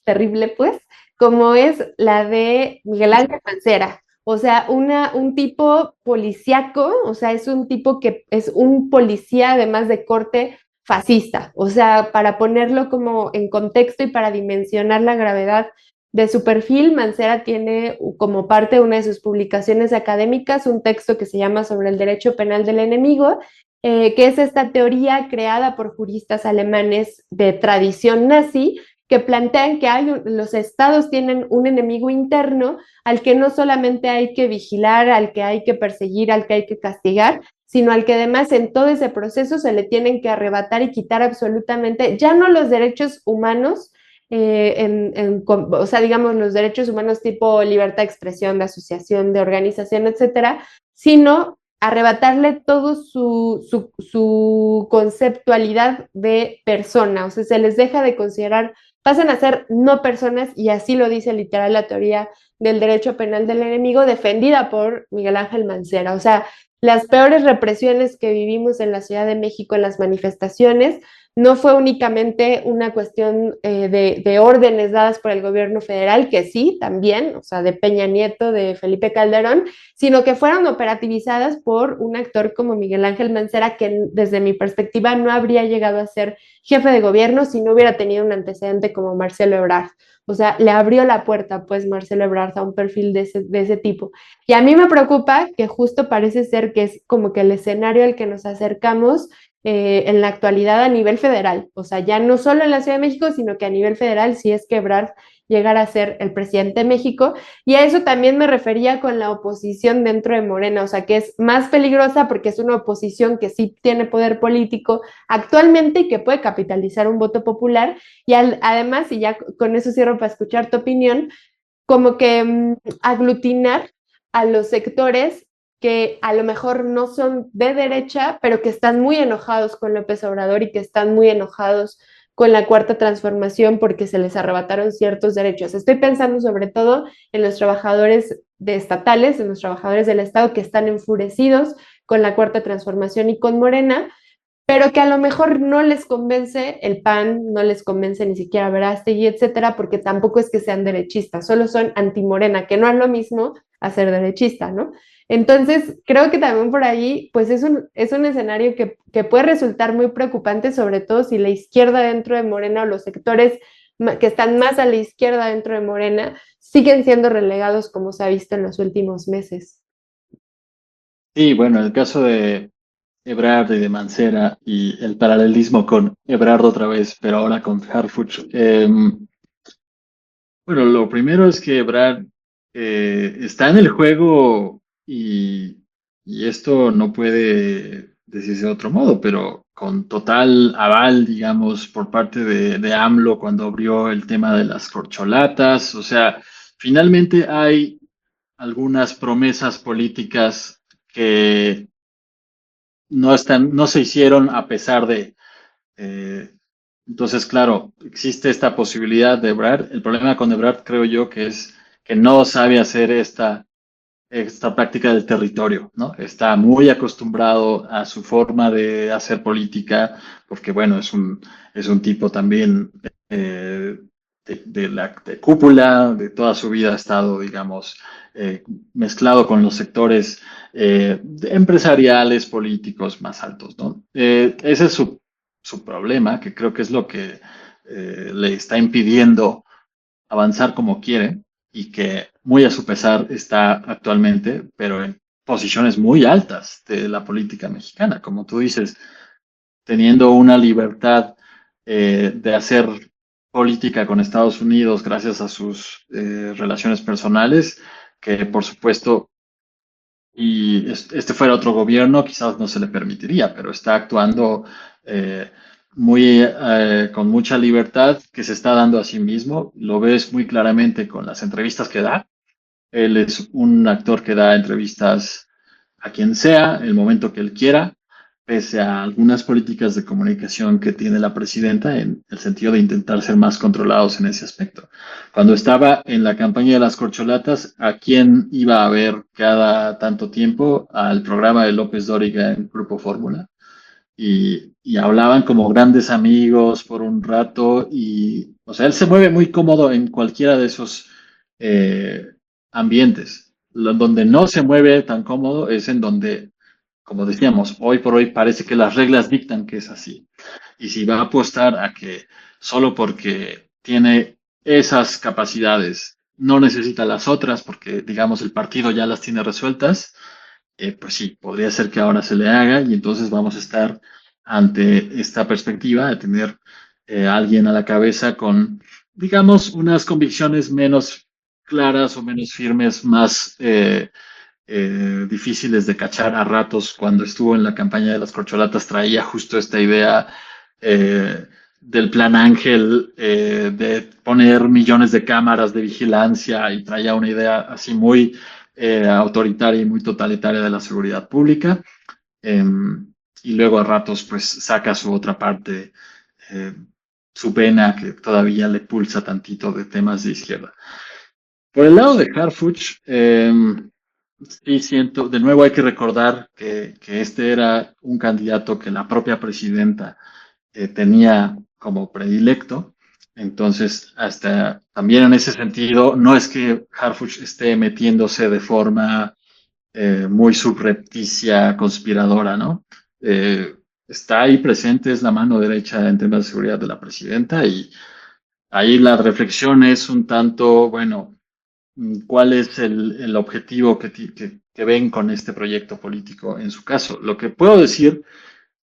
Speaker 1: terrible pues, como es la de Miguel Ángel Mancera. O sea, un tipo policíaco, o sea, es un tipo que es un policía además de corte fascista. O sea, para ponerlo como en contexto y para dimensionar la gravedad de su perfil, Mancera tiene como parte de una de sus publicaciones académicas un texto que se llama Sobre el derecho penal del enemigo, que es esta teoría creada por juristas alemanes de tradición nazi, que plantean que los estados tienen un enemigo interno al que no solamente hay que vigilar, al que hay que perseguir, al que hay que castigar, sino al que además en todo ese proceso se le tienen que arrebatar y quitar absolutamente, ya no los derechos humanos, o sea, digamos, los derechos humanos tipo libertad de expresión, de asociación, de organización, etcétera, sino arrebatarle todo su conceptualidad de persona, o sea, se les deja de considerar, pasan a ser no personas, y así lo dice literal la teoría del derecho penal del enemigo, defendida por Miguel Ángel Mancera. O sea, las peores represiones que vivimos en la Ciudad de México en las manifestaciones no fue únicamente una cuestión de órdenes dadas por el gobierno federal, que sí, también, o sea, de Peña Nieto, de Felipe Calderón, sino que fueron operativizadas por un actor como Miguel Ángel Mancera, que desde mi perspectiva no habría llegado a ser jefe de gobierno si no hubiera tenido un antecedente como Marcelo Ebrard. O sea, le abrió la puerta, pues, Marcelo Ebrard a un perfil de ese tipo. Y a mí me preocupa que justo parece ser que es como que el escenario al que nos acercamos en la actualidad a nivel federal. O sea, ya no solo en la Ciudad de México, sino que a nivel federal, si es que Ebrard llegara a ser el presidente de México. Y a eso también me refería con la oposición dentro de Morena, o sea, que es más peligrosa porque es una oposición que sí tiene poder político actualmente y que puede capitalizar un voto popular. Y además, y ya con eso cierro para escuchar tu opinión, como que aglutinar a los sectores que a lo mejor no son de derecha, pero que están muy enojados con López Obrador y que están muy enojados con la cuarta transformación porque se les arrebataron ciertos derechos. Estoy pensando sobre todo en los trabajadores estatales, en los trabajadores del Estado que están enfurecidos con la cuarta transformación y con Morena, pero que a lo mejor no les convence el PAN, no les convence ni siquiera Verástegui, etcétera, porque tampoco es que sean derechistas, solo son antimorena, que no es lo mismo a ser derechista, ¿no? Entonces, creo que también por ahí, pues es un escenario que puede resultar muy preocupante, sobre todo si la izquierda dentro de Morena o los sectores que están más a la izquierda dentro de Morena siguen siendo relegados como se ha visto en los últimos meses.
Speaker 2: Sí, bueno, el caso de Ebrard y de Mancera y el paralelismo con Ebrard otra vez, pero ahora con Harfuch. Bueno, lo primero es que Ebrard está en el juego y esto no puede decirse de otro modo, pero con total aval, digamos, por parte de AMLO cuando abrió el tema de las corcholatas. O sea, finalmente hay algunas promesas políticas que no se hicieron a pesar de. eh, entonces, claro, existe esta posibilidad de Ebrard. El problema con Ebrard creo yo que es que no sabe hacer esta práctica del territorio, ¿no? Está muy acostumbrado a su forma de hacer política, porque bueno, es un tipo también de cúpula, de toda su vida ha estado, digamos, mezclado con los sectores empresariales, políticos más altos, ¿no? Ese es su problema, que creo que es lo que le está impidiendo avanzar como quiere y que muy a su pesar está actualmente, pero en posiciones muy altas de la política mexicana, como tú dices, teniendo una libertad de hacer política con Estados Unidos gracias a sus relaciones personales, que por supuesto, y este fuera otro gobierno, quizás no se le permitiría, pero está actuando con mucha libertad que se está dando a sí mismo. Lo ves muy claramente con las entrevistas que da. Él es un actor que da entrevistas a quien sea, el momento que él quiera, pese a algunas políticas de comunicación que tiene la presidenta en el sentido de intentar ser más controlados en ese aspecto. Cuando estaba en la campaña de las corcholatas, ¿a quién iba a ver cada tanto tiempo? Al programa de López Dóriga en Grupo Fórmula. Y hablaban como grandes amigos por un rato y, o sea, él se mueve muy cómodo en cualquiera de esos eh, ambientes. Donde no se mueve tan cómodo es en donde, como decíamos, hoy por hoy parece que las reglas dictan que es así. Y si va a apostar a que solo porque tiene esas capacidades no necesita las otras, porque digamos el partido ya las tiene resueltas, pues sí, podría ser que ahora se le haga y entonces vamos a estar ante esta perspectiva de tener a alguien a la cabeza con, digamos, unas convicciones menos claras o menos firmes, más difíciles de cachar a ratos. Cuando estuvo en la campaña de las corcholatas traía justo esta idea del plan Ángel, de poner millones de cámaras de vigilancia y traía una idea así muy autoritaria y muy totalitaria de la seguridad pública. Eh, y luego a ratos pues saca su otra parte, eh, su pena que todavía le pulsa tantito de temas de izquierda. Por el lado de Harfuch, sí siento, de nuevo hay que recordar que este era un candidato que la propia presidenta tenía como predilecto. Entonces, hasta también en ese sentido, no es que Harfuch esté metiéndose de forma muy subrepticia, conspiradora, ¿no? Está ahí presente, es la mano derecha en temas de seguridad de la presidenta y ahí la reflexión es un tanto, bueno, ¿cuál es el objetivo que ven con este proyecto político en su caso? Lo que puedo decir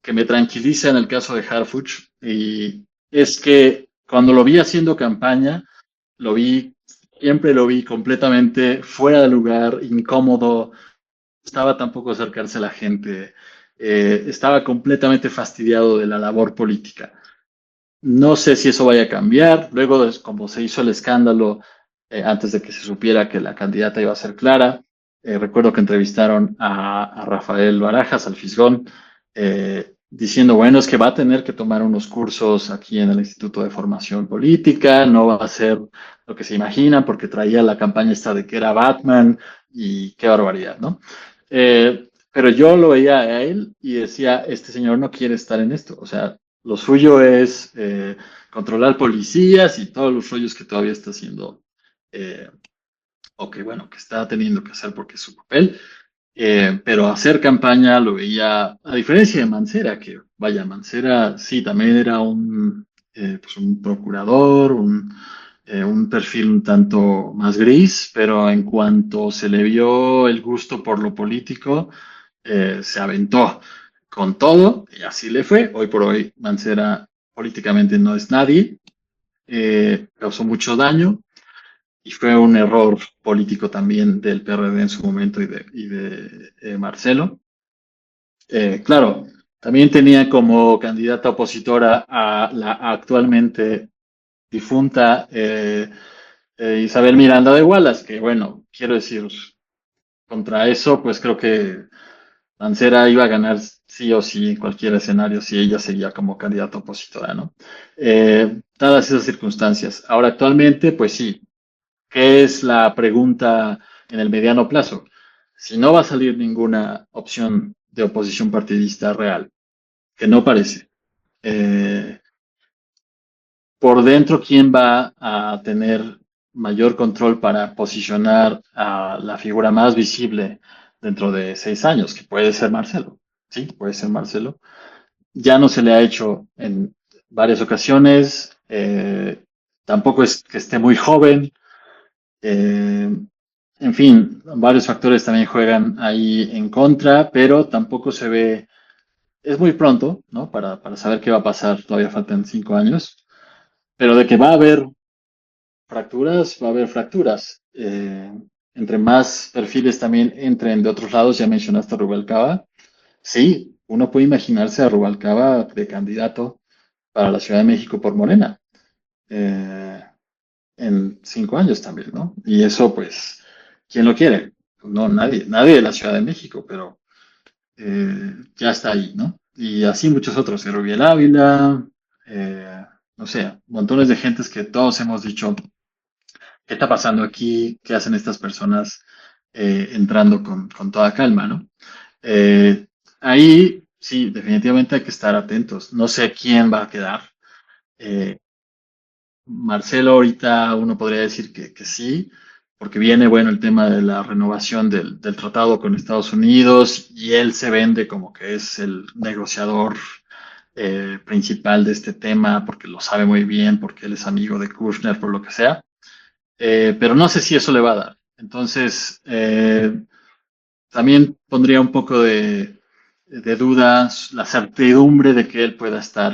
Speaker 2: que me tranquiliza en el caso de Harfuch y es que cuando lo vi haciendo campaña, siempre lo vi completamente fuera de lugar, incómodo, estaba tampoco acercarse a la gente, estaba completamente fastidiado de la labor política. No sé si eso vaya a cambiar. Luego, como se hizo el escándalo antes de que se supiera que la candidata iba a ser Clara, recuerdo que entrevistaron a Rafael Barajas, al Fisgón, diciendo, bueno, es que va a tener que tomar unos cursos aquí en el Instituto de Formación Política, no va a ser lo que se imagina, porque traía la campaña esta de que era Batman y qué barbaridad, ¿no? pero yo lo veía a él y decía, este señor no quiere estar en esto. O sea, lo suyo es controlar policías y todos los rollos que todavía está haciendo, eh, o que bueno, que está teniendo que hacer porque es su papel. Pero hacer campaña lo veía, a diferencia de Mancera, que vaya, Mancera sí, también era pues un procurador, un perfil un tanto más gris, pero en cuanto se le vio el gusto por lo político, se aventó con todo y así le fue. Hoy por hoy Mancera políticamente no es nadie, causó mucho daño y fue un error político también del PRD en su momento y de Marcelo. Claro, también tenía como candidata opositora a la actualmente difunta Isabel Miranda de Wallace, que bueno, quiero decir, contra eso, pues creo que Mancera iba a ganar sí o sí en cualquier escenario si ella seguía como candidata opositora, ¿no? Dadas esas circunstancias. Ahora, actualmente, pues sí, ¿qué es la pregunta en el mediano plazo? Si no va a salir ninguna opción de oposición partidista real, que no parece, eh, por dentro, ¿quién va a tener mayor control para posicionar a la figura más visible dentro de 6 años? Que puede ser Marcelo, sí, puede ser Marcelo. Ya no se le ha hecho en varias ocasiones, tampoco es que esté muy joven, eh, en fin, varios factores también juegan ahí en contra, pero tampoco se ve, es muy pronto, ¿no? Para saber qué va a pasar, todavía faltan 5 años, pero de que va a haber fracturas, va a haber fracturas. Entre más perfiles también entren de otros lados, ya mencionaste a Rubalcaba, sí, uno puede imaginarse a Rubalcaba de candidato para la Ciudad de México por Morena, eh, en 5 años también, ¿no? Y eso, pues, ¿quién lo quiere? No, nadie, nadie de la Ciudad de México, pero ya está ahí, ¿no? Y así muchos otros, Rubiel Ávila, no sé, montones de gentes que todos hemos dicho, ¿qué está pasando aquí? ¿Qué hacen estas personas entrando con toda calma, ¿no? Eh, Ahí sí, definitivamente hay que estar atentos. No sé quién va a quedar. Eh, Marcelo ahorita uno podría decir que sí, porque viene, bueno, el tema de la renovación del tratado con Estados Unidos y él se vende como que es el negociador principal de este tema, porque lo sabe muy bien, porque él es amigo de Kushner, por lo que sea. Pero no sé si eso le va a dar. Entonces, también pondría un poco de dudas la certidumbre de que él pueda estar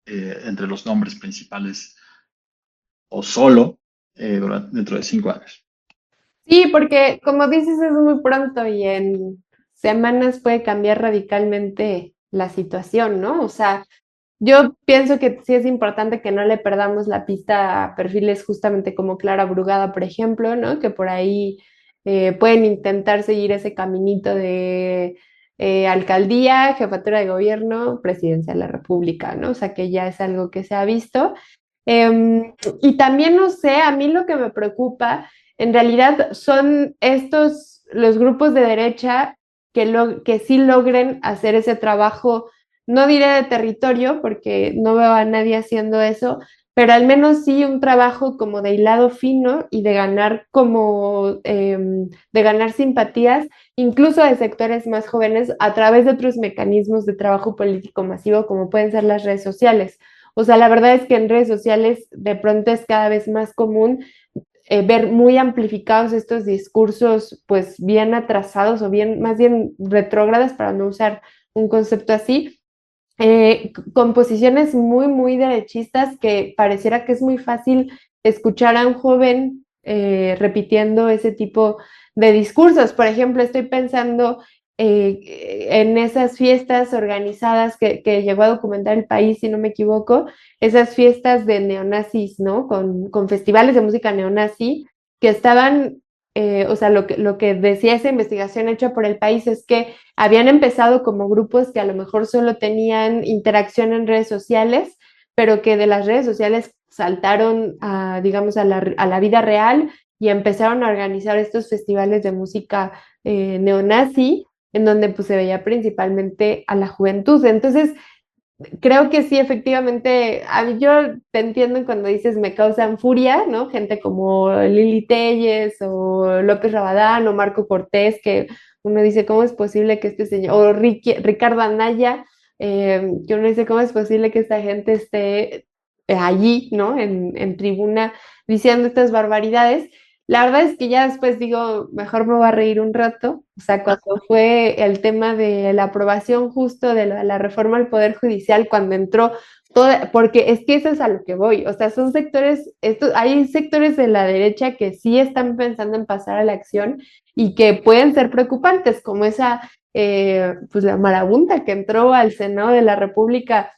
Speaker 2: entre los nombres principales o solo dentro de 5 años.
Speaker 1: Sí, porque como dices es muy pronto y en semanas puede cambiar radicalmente la situación, ¿no? O sea, yo pienso que sí es importante que no le perdamos la pista a perfiles justamente como Clara Brugada, por ejemplo, ¿no? Que por ahí pueden intentar seguir ese caminito de alcaldía, jefatura de gobierno, presidencia de la República, ¿no? O sea, que ya es algo que se ha visto. Y también, no sé, a mí lo que me preocupa en realidad son los grupos de derecha que sí logren hacer ese trabajo, no diré de territorio, porque no veo a nadie haciendo eso, pero al menos sí un trabajo como de hilado fino y de ganar de ganar simpatías, incluso de sectores más jóvenes, a través de otros mecanismos de trabajo político masivo, como pueden ser las redes sociales. O sea, la verdad es que en redes sociales de pronto es cada vez más común ver muy amplificados estos discursos, pues bien atrasados o bien, más bien retrógradas, para no usar un concepto así, con posiciones muy, muy derechistas que pareciera que es muy fácil escuchar a un joven repitiendo ese tipo de discursos. Por ejemplo, estoy pensando en esas fiestas organizadas que llegó a documentar el país, si no me equivoco, esas fiestas de neonazis, ¿no? Con festivales de música neonazi que estaban, o sea, lo que decía esa investigación hecha por el país es que habían empezado como grupos que a lo mejor solo tenían interacción en redes sociales, pero que de las redes sociales saltaron a, digamos, a la vida real y empezaron a organizar estos festivales de música neonazi en donde pues se veía principalmente a la juventud. Entonces, creo que sí, efectivamente, yo te entiendo cuando dices me causan furia, ¿no? Gente como Lili Telles o López Rabadán o Marco Cortés, que uno dice, ¿cómo es posible que este señor, o Ricardo Anaya, que uno dice, ¿cómo es posible que esta gente esté allí, ¿no? En tribuna diciendo estas barbaridades? La verdad es que ya después digo, mejor me voy a reír un rato. O sea, cuando fue el tema de la aprobación justo de la reforma al Poder Judicial, cuando entró toda, porque es que eso es a lo que voy. O sea, son sectores, hay sectores de la derecha que sí están pensando en pasar a la acción y que pueden ser preocupantes, como esa, pues la marabunta que entró al Senado de la República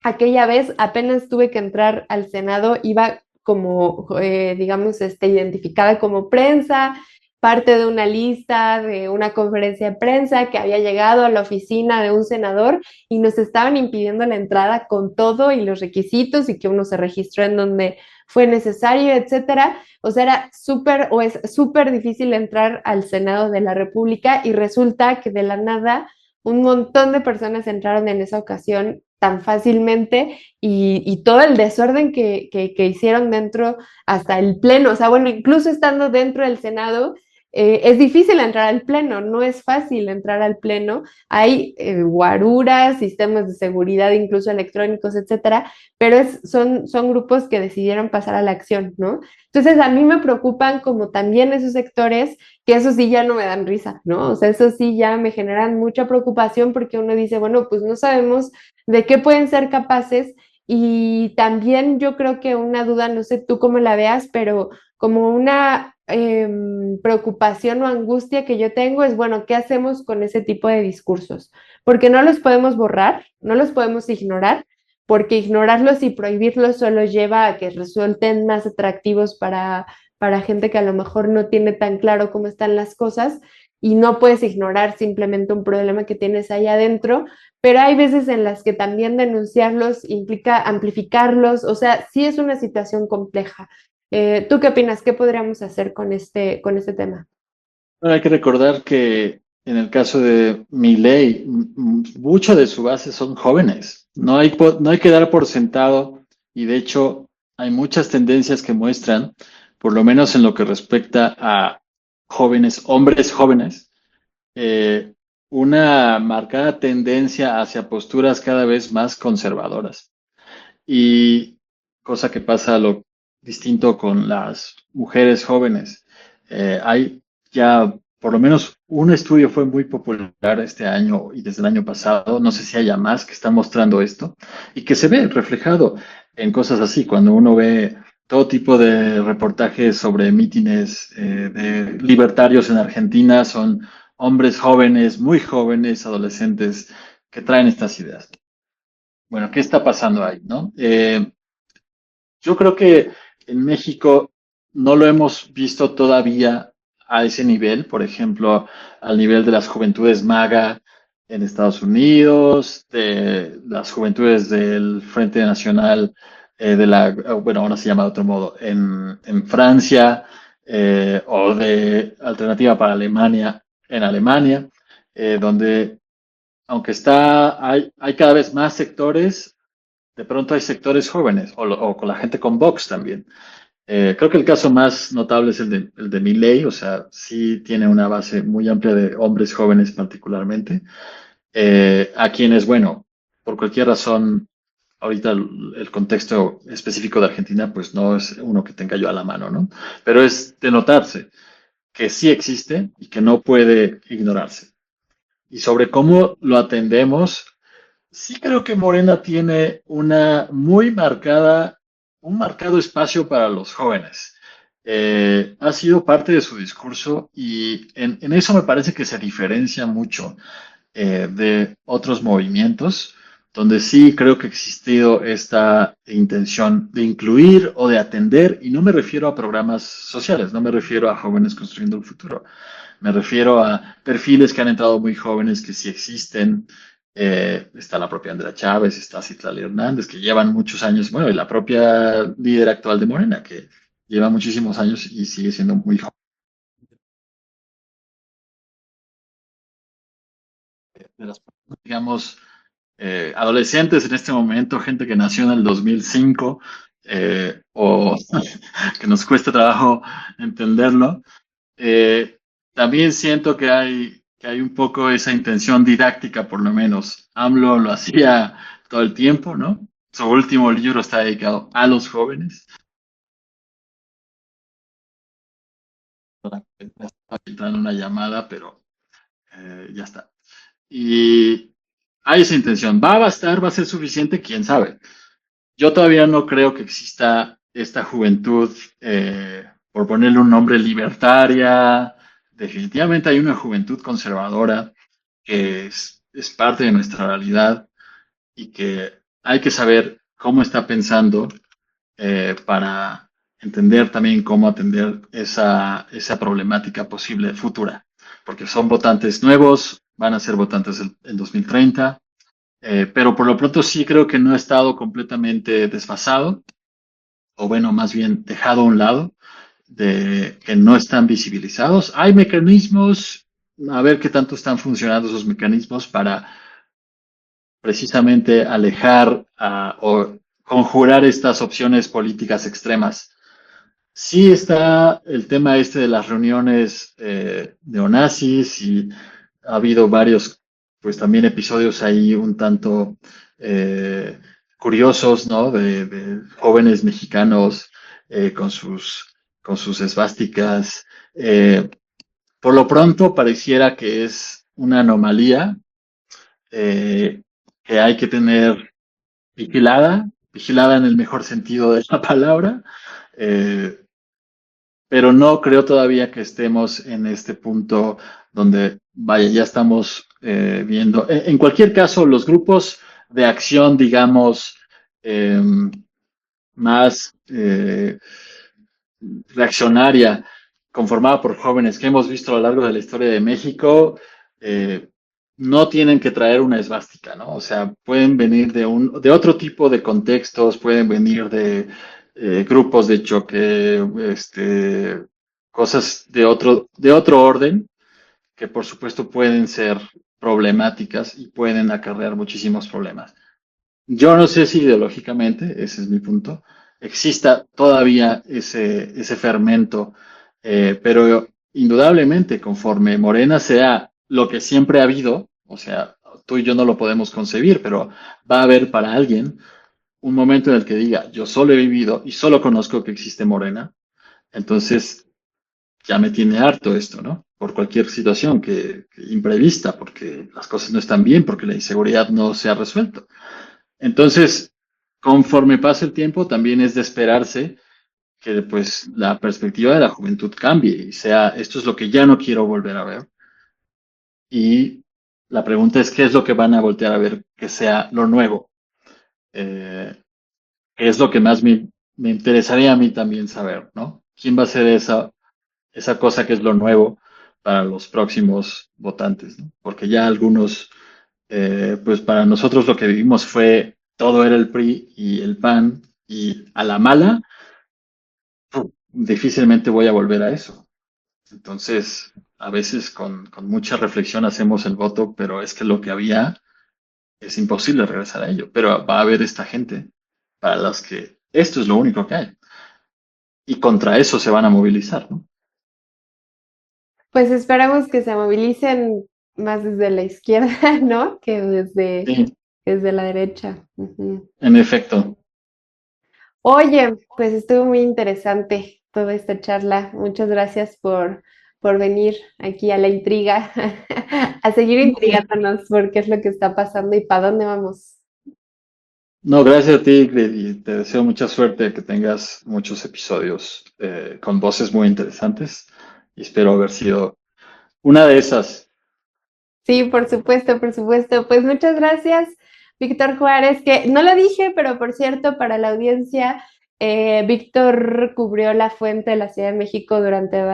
Speaker 1: aquella vez. Apenas tuve que entrar al Senado, iba como, digamos, identificada como prensa, parte de una lista de una conferencia de prensa que había llegado a la oficina de un senador y nos estaban impidiendo la entrada con todo y los requisitos y que uno se registró en donde fue necesario, etcétera. O sea, era súper o es súper difícil entrar al Senado de la República y resulta que de la nada un montón de personas entraron en esa ocasión tan fácilmente y todo el desorden que hicieron dentro hasta el pleno, o sea, bueno, incluso estando dentro del Senado, es difícil entrar al pleno, no es fácil entrar al pleno, hay guaruras, sistemas de seguridad, incluso electrónicos, etcétera, pero son grupos que decidieron pasar a la acción, ¿no? Entonces a mí me preocupan como también esos sectores que eso sí ya no me dan risa, ¿no? O sea, eso sí ya me generan mucha preocupación porque uno dice, bueno, pues no sabemos de qué pueden ser capaces y también yo creo que una duda, no sé tú cómo la veas, pero como una preocupación o angustia que yo tengo es, bueno, ¿qué hacemos con ese tipo de discursos? Porque no los podemos borrar, no los podemos ignorar, porque ignorarlos y prohibirlos solo lleva a que resulten más atractivos para gente que a lo mejor no tiene tan claro cómo están las cosas y no puedes ignorar simplemente un problema que tienes ahí adentro, pero hay veces en las que también denunciarlos implica amplificarlos, o sea, sí es una situación compleja. ¿Tú qué opinas? ¿Qué podríamos hacer con este tema?
Speaker 2: Bueno, hay que recordar que en el caso de Milei, mucho de su base son jóvenes. No hay que dar por sentado, y de hecho hay muchas tendencias que muestran, por lo menos en lo que respecta a jóvenes, hombres jóvenes, eh, una marcada tendencia hacia posturas cada vez más conservadoras. Y cosa que pasa lo distinto con las mujeres jóvenes. Hay ya, por lo menos un estudio fue muy popular este año y desde el año pasado, no sé si haya más que están mostrando esto, y que se ve reflejado en cosas así, cuando uno ve todo tipo de reportajes sobre mítines de libertarios en Argentina, son hombres jóvenes, muy jóvenes, adolescentes, que traen estas ideas. Bueno, ¿qué está pasando ahí, no? Yo creo que en México no lo hemos visto todavía a ese nivel, por ejemplo, al nivel de las juventudes MAGA en Estados Unidos, de las juventudes del Frente Nacional bueno, ahora se llama de otro modo, en Francia, o de Alternativa para Alemania en Alemania, donde aunque hay cada vez más sectores, de pronto hay sectores jóvenes o con la gente con Vox también. Creo que el caso más notable es el de Milei, o sea, sí tiene una base muy amplia de hombres jóvenes particularmente, a quienes, bueno, por cualquier razón, ahorita el contexto específico de Argentina, pues no es uno que tenga yo a la mano, ¿no? Pero es de notarse que sí existe y que no puede ignorarse. Y sobre cómo lo atendemos, sí creo que Morena tiene un marcado espacio para los jóvenes. Ha sido parte de su discurso y en eso me parece que se diferencia mucho de otros movimientos, donde sí creo que ha existido esta intención de incluir o de atender, y no me refiero a programas sociales, no me refiero a jóvenes construyendo el futuro, me refiero a perfiles que han entrado muy jóvenes que sí existen. Está la propia Andrea Chávez, está Citlali Hernández, que llevan muchos años, bueno, y la propia líder actual de Morena, que lleva muchísimos años y sigue siendo muy joven. las, digamos, adolescentes en este momento, gente que nació en el 2005, o que nos cuesta trabajo entenderlo. También siento que hay un poco esa intención didáctica, por lo menos. AMLO lo hacía todo el tiempo, ¿no? Su último libro está dedicado a los jóvenes. Está entrando una llamada, pero ya está. Y hay esa intención. ¿Va a bastar? ¿Va a ser suficiente? ¿Quién sabe? Yo todavía no creo que exista esta juventud, por ponerle un nombre, libertaria. Definitivamente hay una juventud conservadora que es parte de nuestra realidad y que hay que saber cómo está pensando, para entender también cómo atender esa problemática posible futura, porque son votantes nuevos, van a ser votantes en 2030, pero por lo pronto sí creo que no ha estado completamente desfasado, o bueno, más bien dejado a un lado, de que no están visibilizados. Hay mecanismos, a ver qué tanto están funcionando esos mecanismos para precisamente alejar o conjurar estas opciones políticas extremas. Sí está el tema este de las reuniones, neonazis, y ha habido varios, pues también episodios ahí un tanto, eh, curiosos, ¿no? De jóvenes mexicanos, con sus esvásticas. Por lo pronto pareciera que es una anomalía, eh, que hay que tener vigilada en el mejor sentido de la palabra, eh, pero no creo todavía que estemos en este punto donde, vaya, ya estamos, viendo. En cualquier caso, los grupos de acción, digamos, eh, más, reaccionaria, conformada por jóvenes que hemos visto a lo largo de la historia de México, eh, no tienen que traer una esvástica, ¿no? O sea, pueden venir de otro tipo de contextos, pueden venir de, grupos de choque, cosas de otro orden, que por supuesto pueden ser problemáticas y pueden acarrear muchísimos problemas. Yo no sé si ideológicamente, ese es mi punto, exista todavía ese fermento, pero indudablemente conforme Morena sea lo que siempre ha habido, o sea, tú y yo no lo podemos concebir, pero va a haber para alguien un momento en el que diga, yo solo he vivido y solo conozco que existe Morena, entonces ya me tiene harto esto, ¿no? Por cualquier situación que imprevista, porque las cosas no están bien, porque la inseguridad no se ha resuelto. Entonces, conforme pasa el tiempo, también es de esperarse que pues la perspectiva de la juventud cambie y sea, esto es lo que ya no quiero volver a ver. Y la pregunta es, ¿qué es lo que van a voltear a ver que sea lo nuevo? Eh, ¿Qué es lo que más me interesaría a mí también saber, ¿no? ¿Quién va a ser esa cosa que es lo nuevo para los próximos votantes, ¿no? Porque ya algunos, pues para nosotros lo que vivimos fue, todo era el PRI y el PAN, y a la mala, difícilmente voy a volver a eso. Entonces, a veces con mucha reflexión hacemos el voto, pero es que lo que había es imposible regresar a ello. Pero va a haber esta gente para las que esto es lo único que hay. Y contra eso se van a movilizar, ¿no?
Speaker 1: Pues esperamos que se movilicen más desde la izquierda, ¿no?
Speaker 2: Sí,
Speaker 1: Desde la derecha. Ujú.
Speaker 2: en efecto.
Speaker 1: Oye, pues estuvo muy interesante toda esta charla. Muchas gracias por venir aquí a la intriga, a seguir intrigándonos por qué es lo que está pasando y para dónde vamos.
Speaker 2: No, gracias a ti, Grid, y te deseo mucha suerte, que tengas muchos episodios, con voces muy interesantes, y espero haber sido una de esas.
Speaker 1: Sí, por supuesto, por supuesto. Pues muchas gracias, Víctor Juárez, que no lo dije, pero por cierto, para la audiencia, Víctor cubrió la fuente de la Ciudad de México durante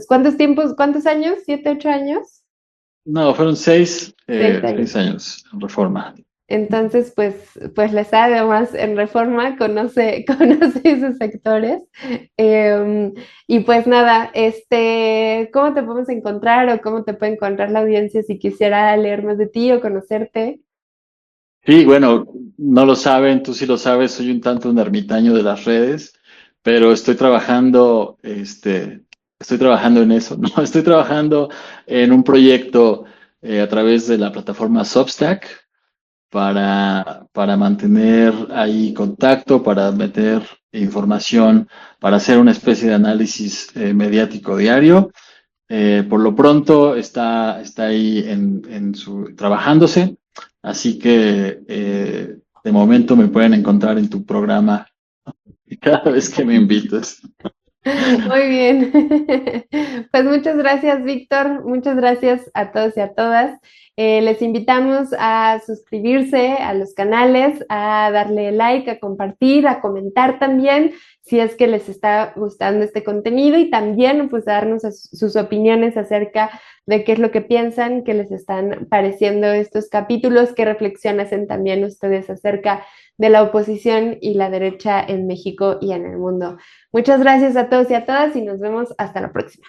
Speaker 1: ¿cuántos tiempos, cuántos años? ¿7, 8 años?
Speaker 2: No, fueron
Speaker 1: 6 años.
Speaker 2: 6 años en Reforma.
Speaker 1: Entonces, pues le sabe más en Reforma, conoce, conoce esos sectores. Y pues nada, ¿cómo te podemos encontrar o cómo te puede encontrar la audiencia si quisiera leer más de ti o conocerte?
Speaker 2: Sí, bueno, no lo saben, tú sí lo sabes, soy un tanto un ermitaño de las redes, pero estoy trabajando en eso, ¿no? Estoy trabajando en un proyecto a través de la plataforma Substack para mantener ahí contacto, para meter información, para hacer una especie de análisis mediático diario. Por lo pronto está ahí trabajándose, así que de momento me pueden encontrar en tu programa cada vez que me invites.
Speaker 1: Muy bien. Pues muchas gracias, Víctor. Muchas gracias a todos y a todas. Les invitamos a suscribirse a los canales, a darle like, a compartir, a comentar también si es que les está gustando este contenido y también pues darnos sus opiniones acerca de qué es lo que piensan, qué les están pareciendo estos capítulos, qué reflexiones hacen también ustedes acerca de la oposición y la derecha en México y en el mundo. Muchas gracias a todos y a todas y nos vemos hasta la próxima.